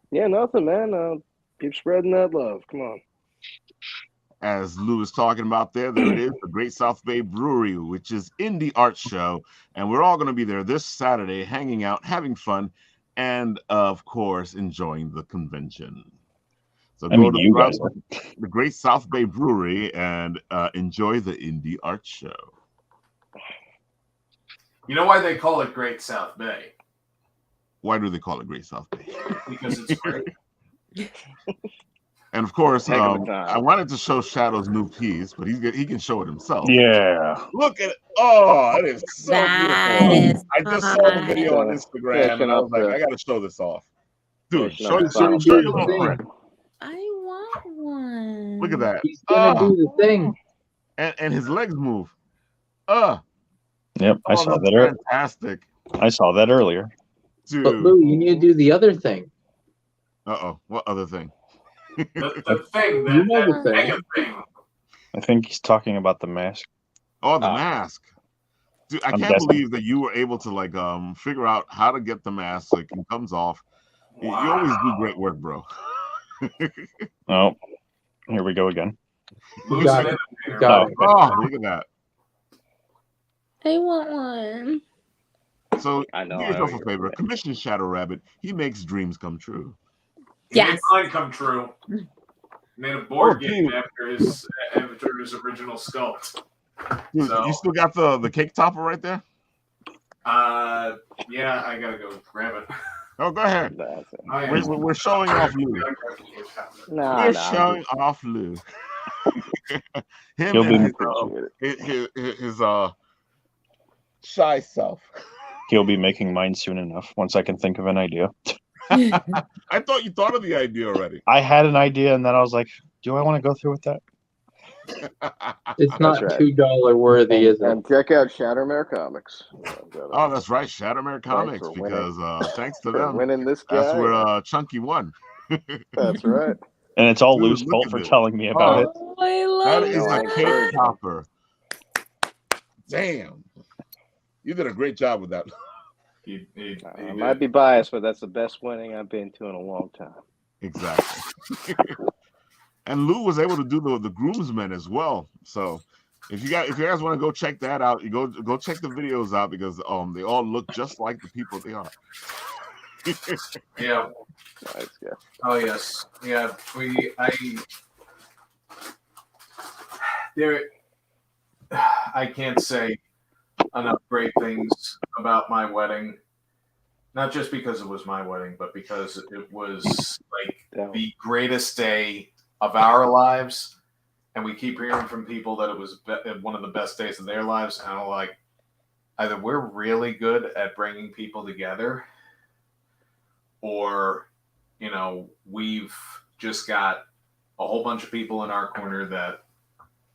Yeah, nothing, man. Keep spreading that love. Come on. As Lou was talking about there it is, the Great South Bay Brewery, which is in the art show. And we're all going to be there this Saturday, hanging out, having fun, and of course, enjoying the convention. So go to the Great South Bay Brewery and enjoy the Indie Art Show. You know why they call it Great South Bay? Why do they call it Great South Bay? Because it's great. And of course, Heck of a time. I wanted to show Shadow's new keys, but he can show it himself. Yeah. Look at it. Oh, it is so That beautiful. is I just saw the video on fine. Instagram, and I was like, Finishing up I got to show this off. Dude, finishing show up your, the final show your touches little on friend. it. I want one. Look at that. He's gonna do the thing. And his legs move. Yep, I saw that's that. fantastic. I saw that earlier. Dude. But Lou, you need to do the other thing. What other thing? The thing, You know the that thing. mega thing. I think he's talking about the mask. Oh, the mask. Dude, I I'm can't guessing. believe that you were able to like figure out how to get the mask so it comes off. Wow. You always do great work, bro. Oh, here we go again. Lose Got an it. innovator. Got it. Oh, look at that. I want one. So I know, do I yourself know a you're favor. right. Commission Shadow Rabbit. He makes dreams come true. He Yes. made mine come true. Made a board Oh, game dude. after his original sculpt. Dude, So- you still got the cake topper right there? Yeah, I gotta go grab it. Oh, go ahead. That's it. We're showing off Lou. Nah, We're nah, showing off Lou. Him He'll and be- his, appreciate it. his shy self. He'll be making mine soon enough once I can think of an idea. I thought you thought of the idea already. I had an idea and then I was like, do I want to go through with that? It's not right. $2 worthy, is it? And check out Shattermare Comics. Oh, that's right, Shattermare Comics, for winning. because thanks to For them, winning this guy. that's where Chunky won. That's right. And it's all Dude, Lou's look fault at for this. telling me about it. Oh, I That love is No, I a cake encourage them. topper. Damn, you did a great job with that. I might be biased, but that's the best winning I've been to in a long time. Exactly. And Lou was able to do the groomsmen as well. So if you guys want to go check that out, you go check the videos out because they all look just like the people they are. Yeah. Nice, yeah. Oh yes. Yeah. I can't say enough great things about my wedding. Not just because it was my wedding, but because it was like the greatest day of our lives. And we keep hearing from people that it was one of the best days of their lives. And I'm like, either we're really good at bringing people together, or, we've just got a whole bunch of people in our corner that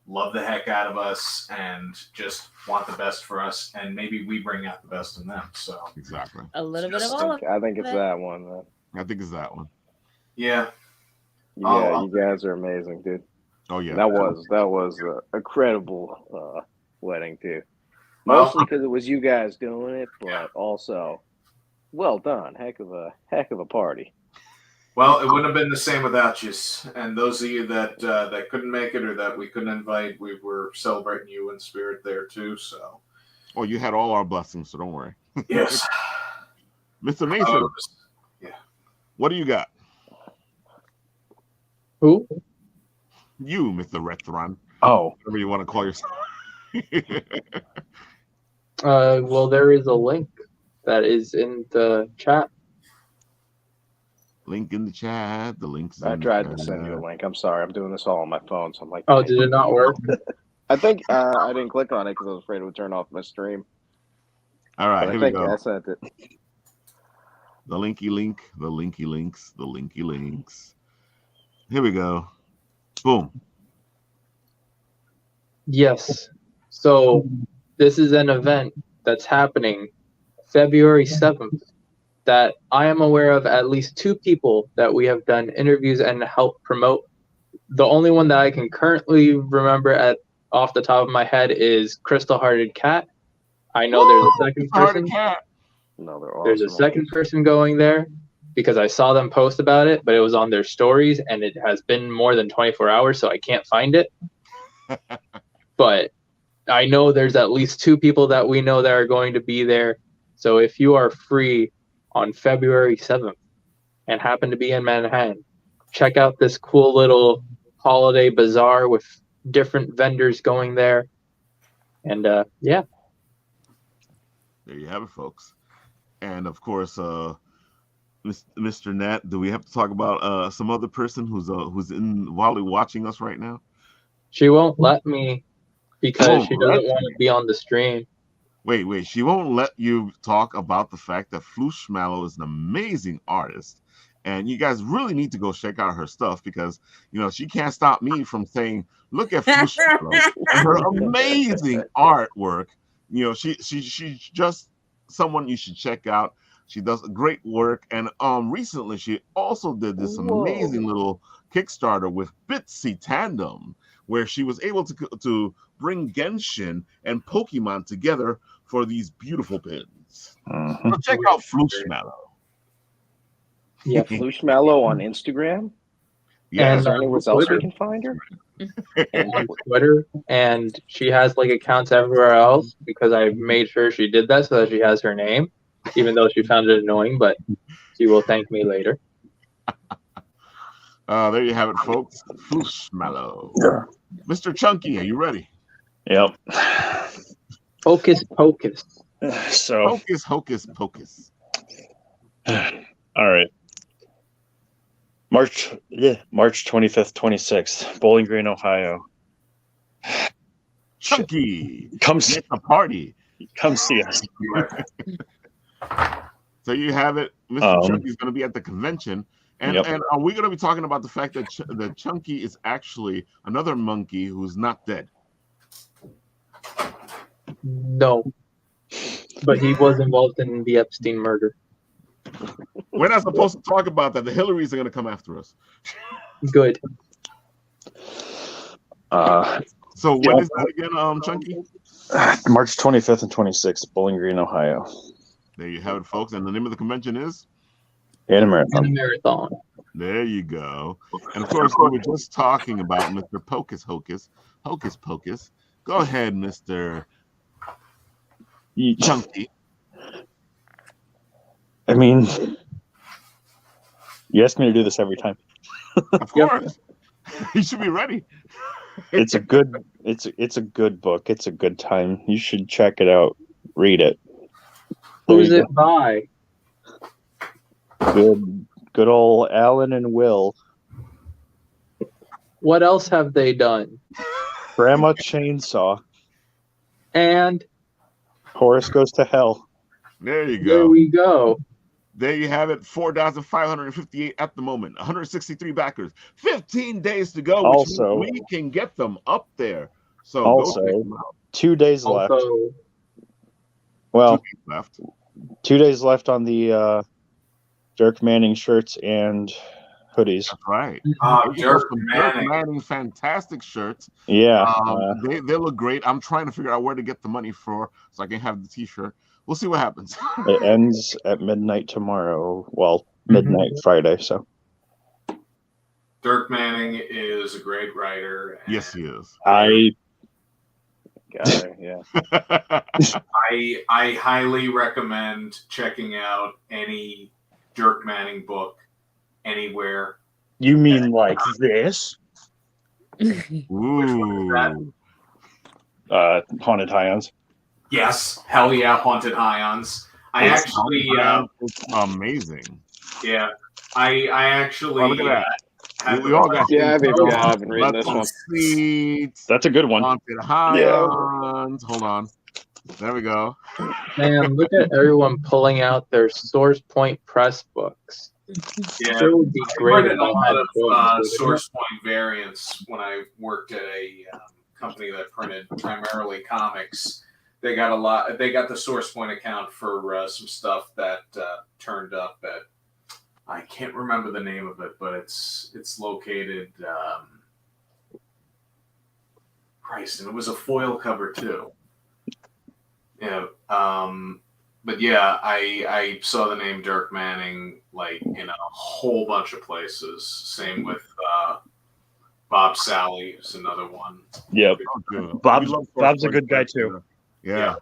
love the heck out of us and just want the best for us. And maybe we bring out the best in them. So Exactly. a little bit of all of I think it's that one, man. I think it's that one. yeah. Yeah, you guys are amazing, dude. Oh yeah. That was a credible wedding too. Well- Mostly because it was you guys doing it, but also, well done. Heck of a party. Well, it wouldn't have been the same without you. And those of you that couldn't make it or that we couldn't invite, we were celebrating you in spirit there too. So, Oh, you had all our blessings, so don't worry. yes. Mr. Mason, what do you got? Who? You, Mr. Retron, Oh, whatever you want to call yourself. Well, there is a link that is in the chat. Link in the chat. The link's I in tried the to send you a chat. link. I'm sorry. I'm doing this all on my phone, so I'm like, Oh, did it not work? I think I didn't click on it because I was afraid it would turn off my stream. All right, But here I we think go. I sent it. The linky link, the linky links, the linky links. Here we go. Boom. Yes. So this is an event that's happening February 7th that I am aware of at least 2 people that we have done interviews and helped promote. The only one that I can currently remember off the top of my head is Crystal Hearted Cat. I know there's a second person. No, they're awesome. There's a second person going there because I saw them post about it, but it was on their stories and it has been more than 24 hours, so I can't find it. But I know there's at least 2 people that we know that are going to be there. So if you are free on February 7th and happen to be in Manhattan, check out this cool little holiday bazaar with different vendors going there. And yeah. There you have it, folks. And of course, Mr. Nat, do we have to talk about some other person who's in while watching us right now? She won't let me because Won't she let doesn't want to be on the stream. Wait. She won't let you talk about the fact that Flushmallow is an amazing artist. And you guys really need to go check out her stuff because, she can't stop me from saying, look at Flushmallow and her amazing artwork. She's just someone you should check out. She does great work. And recently she also did this amazing little Kickstarter with Bitsy Tandem, where she was able to bring Genshin and Pokemon together for these beautiful pins. So check out Flushmallow. Yeah, Flushmallow on Instagram. Yeah, Is there anywhere else we can find her? And on Twitter, and she has like accounts everywhere else because I made sure she did that so that she has her name, even though she found it annoying, but she will thank me later. There you have it, folks. Flushmallow. Mr. Chunky, are you ready? Yep. Hocus Pocus. So Hocus, hocus, pocus. all right. March 25th, 26th, Bowling Green, Ohio. Chunky, Come it's a party. Come see us. So you have it. Mr. Chunky's going to be at the convention. And are we going to be talking about the fact that that Chunky is actually another monkey who's not dead? No. But he was involved in the Epstein murder. We're not supposed to talk about that. The Hillarys are going to come after us. Good. So when is that again, Chunky? March 25th and 26th, Bowling Green, Ohio. There you have it, folks. And the name of the convention is? Marathon. There you go. And of course, we were just talking about Mr. Pocus Hocus. Hocus Pocus. Go ahead, Mr. Chunky. I mean, you ask me to do this every time. Of course. You should be ready. It's a good book. It's a good time. You should check it out. Read it. Who's it by? Good old Alan and Will. What else have they done? Grandma Chainsaw. And Horace Goes to Hell. There you go. There we go. There you have it. 4,558 at the moment. 163 backers. 15 days to go. Which Also, means we can get them up there. So also, go check them out. 2 days left. Well, 2 days left. 2 days left on the Dirk Manning shirts and hoodies. That's right. Dirk Manning, fantastic shirts. Yeah, they look great. I'm trying to figure out where to get the money for so I can have the T-shirt. We'll see what happens. It ends at midnight tomorrow. Well, midnight Friday. So Dirk Manning is a great writer. Yes, he is. I highly recommend checking out any Dirk Manning book anywhere. You mean like this? Ooh. Haunted Highlands. Yes, hell yeah, Haunted Highlands. I actually it's amazing. Yeah, I actually. Oh, look at that. We all got. Yeah, I've been reading this one. Seats, That's a good one. Haunted Highlands. Hold on. There we go. Man, look at everyone pulling out their Source Point press books. Yeah, It would be I great read if a I had lot of books. Source Point variants when I worked at a company that printed primarily comics. They got a lot. They got the Source Point account for some stuff that turned up at. I can't remember the name of it, but it's located. Christ, and it was a foil cover too. Yeah. But yeah, I saw the name Dirk Manning like in a whole bunch of places. Same with Bob Sally is another one. Yep. Bob's a good guy too. Yeah.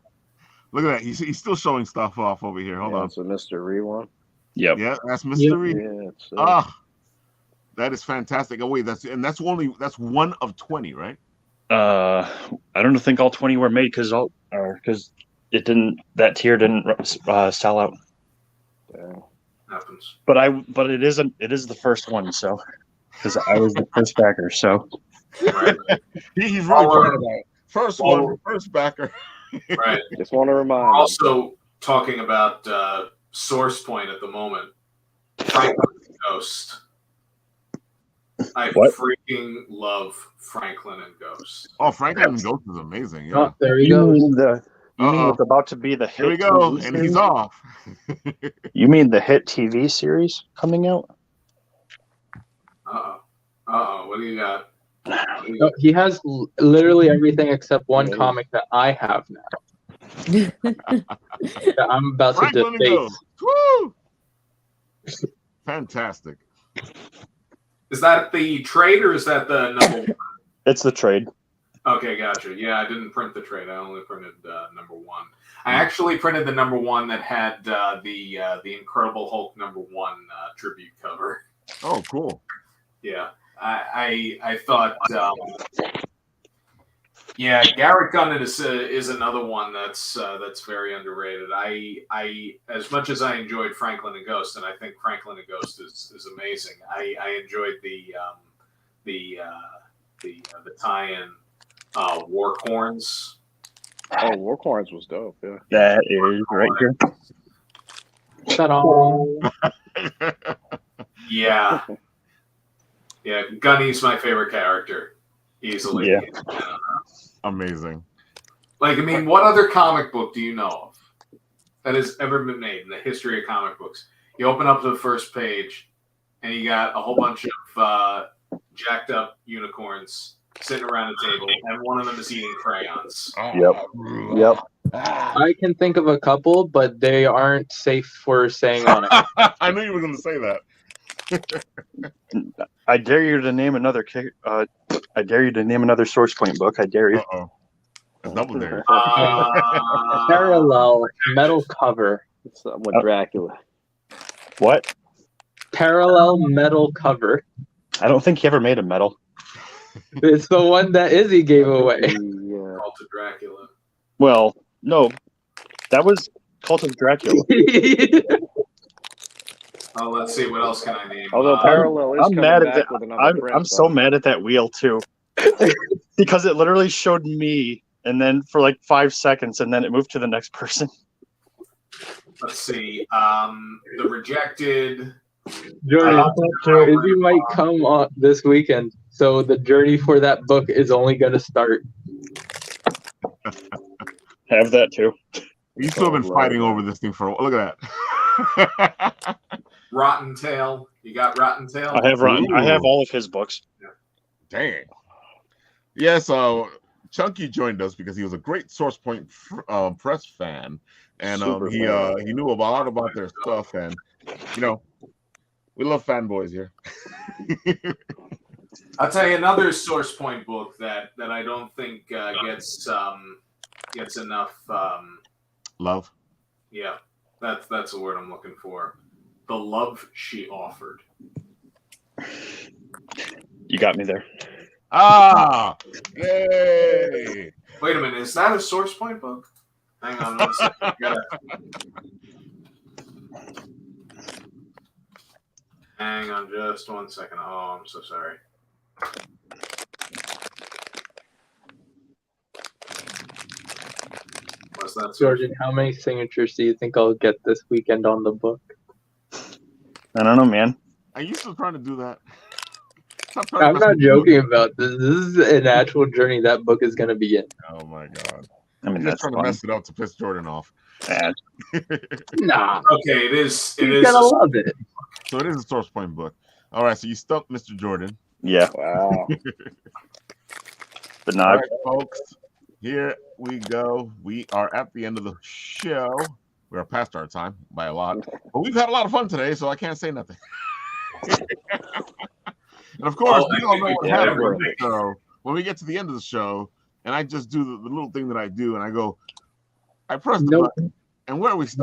Look at that. He's still showing stuff off over here. Hold on. So Mr. Ree one. Yep. Yeah, that's Mr. Ree. Yeah, that is fantastic. Oh wait, that's one of 20, right? I don't think all 20 were made because it didn't. That tier didn't sell out. Yeah. Happens. But it is the first one, so because I was the first backer, so Right. He's really proud about it. First one, first backer. Right. Just want to We're remind them. also talking about Source Point at the moment. Franklin and Ghost. I What? freaking love Franklin and Ghost. Oh, Franklin and Ghost is amazing. Yeah. Oh, there he you goes. mean what's about to be the hit? Here we go, TV and he's series? off. You mean the hit TV series coming out? What do you got? No, he has literally everything except one Yeah. comic that I have now. That I'm about to Franklin and debate. Ghost. Woo! Fantastic. Is that the trade or is that the number one? It's the trade. Okay, gotcha. Yeah, I didn't print the trade. I only printed number one. I actually printed the number one that had the Incredible Hulk number one tribute cover. Oh, cool. Yeah, I thought. Yeah, Garrett Gunn is another one that's very underrated. I as much as I enjoyed Franklin and Ghost, and I think Franklin and Ghost is amazing. I enjoyed the tie-in Warcorns. Oh, Warcorns was dope. Yeah. That is right here. Ta-da. Yeah, yeah. Gunny's my favorite character, easily. Yeah. Amazing. Like, I mean, what other comic book do you know of that has ever been made in the history of comic books? You open up the first page, and you got a whole bunch of jacked up unicorns sitting around a table, and one of them is eating crayons. Yep. I can think of a couple, but they aren't safe for saying on it. I knew you were going to say that. I dare you to name another. I dare you to name another Source Point book. I dare you. Uh-oh. A double dare. Parallel metal cover. Something with Dracula. What? Parallel metal cover. I don't think he ever made a medal. It's the one that Izzy gave away. Yeah. Cult of Dracula. Well, no, that was Cult of Dracula. Oh, let's see. What else can I name? Although Parallel is I'm coming mad at back that. with another print, I'm so though. mad at that wheel too, because it literally showed me, and then for like 5 seconds, and then it moved to the next person. Let's see. The Rejected. Jordan, Izzy might come on this weekend, so the journey for that book is only going to start. Have that too. You still have been fighting over this thing for a while. Look at that. Rotten Tail. You got Rotten Tail? I have all of his books. Dang. Yeah, so Chunky joined us because he was a great Source Point press fan, and he knew a lot about their stuff, and you know, we love fanboys here. I'll tell you another Source Point book that I don't think gets enough Love. Yeah, that's the word I'm looking for. The Love She Offered. You got me there. Ah! Yay! Wait a minute, is that a Source Point book? Hang on one second. Hang on just 1 second. Oh, I'm so sorry. What's that? Jordan, how many signatures do you think I'll get this weekend on the book? I don't know, man. Are you still trying to do that? Stop trying to I'm mess not with me. joking about this. This is an actual journey that book is going to be in. Oh my god. I mean, I'm just that's trying to fun. mess it up to piss Jordan off. Nah, Okay, it is. he's going to love it. So it is a Source Point book. All right, so you stumped Mr. Jordan. Yeah, Wow. but All not. right, folks. Here we go. We are at the end of the show. We are past our time by a lot, but we've had a lot of fun today, so I can't say nothing. And of course, you all know what happens on the show when we get to the end of the show, and I just do the little thing that I do, and I go, I press the button, and where are we stopping?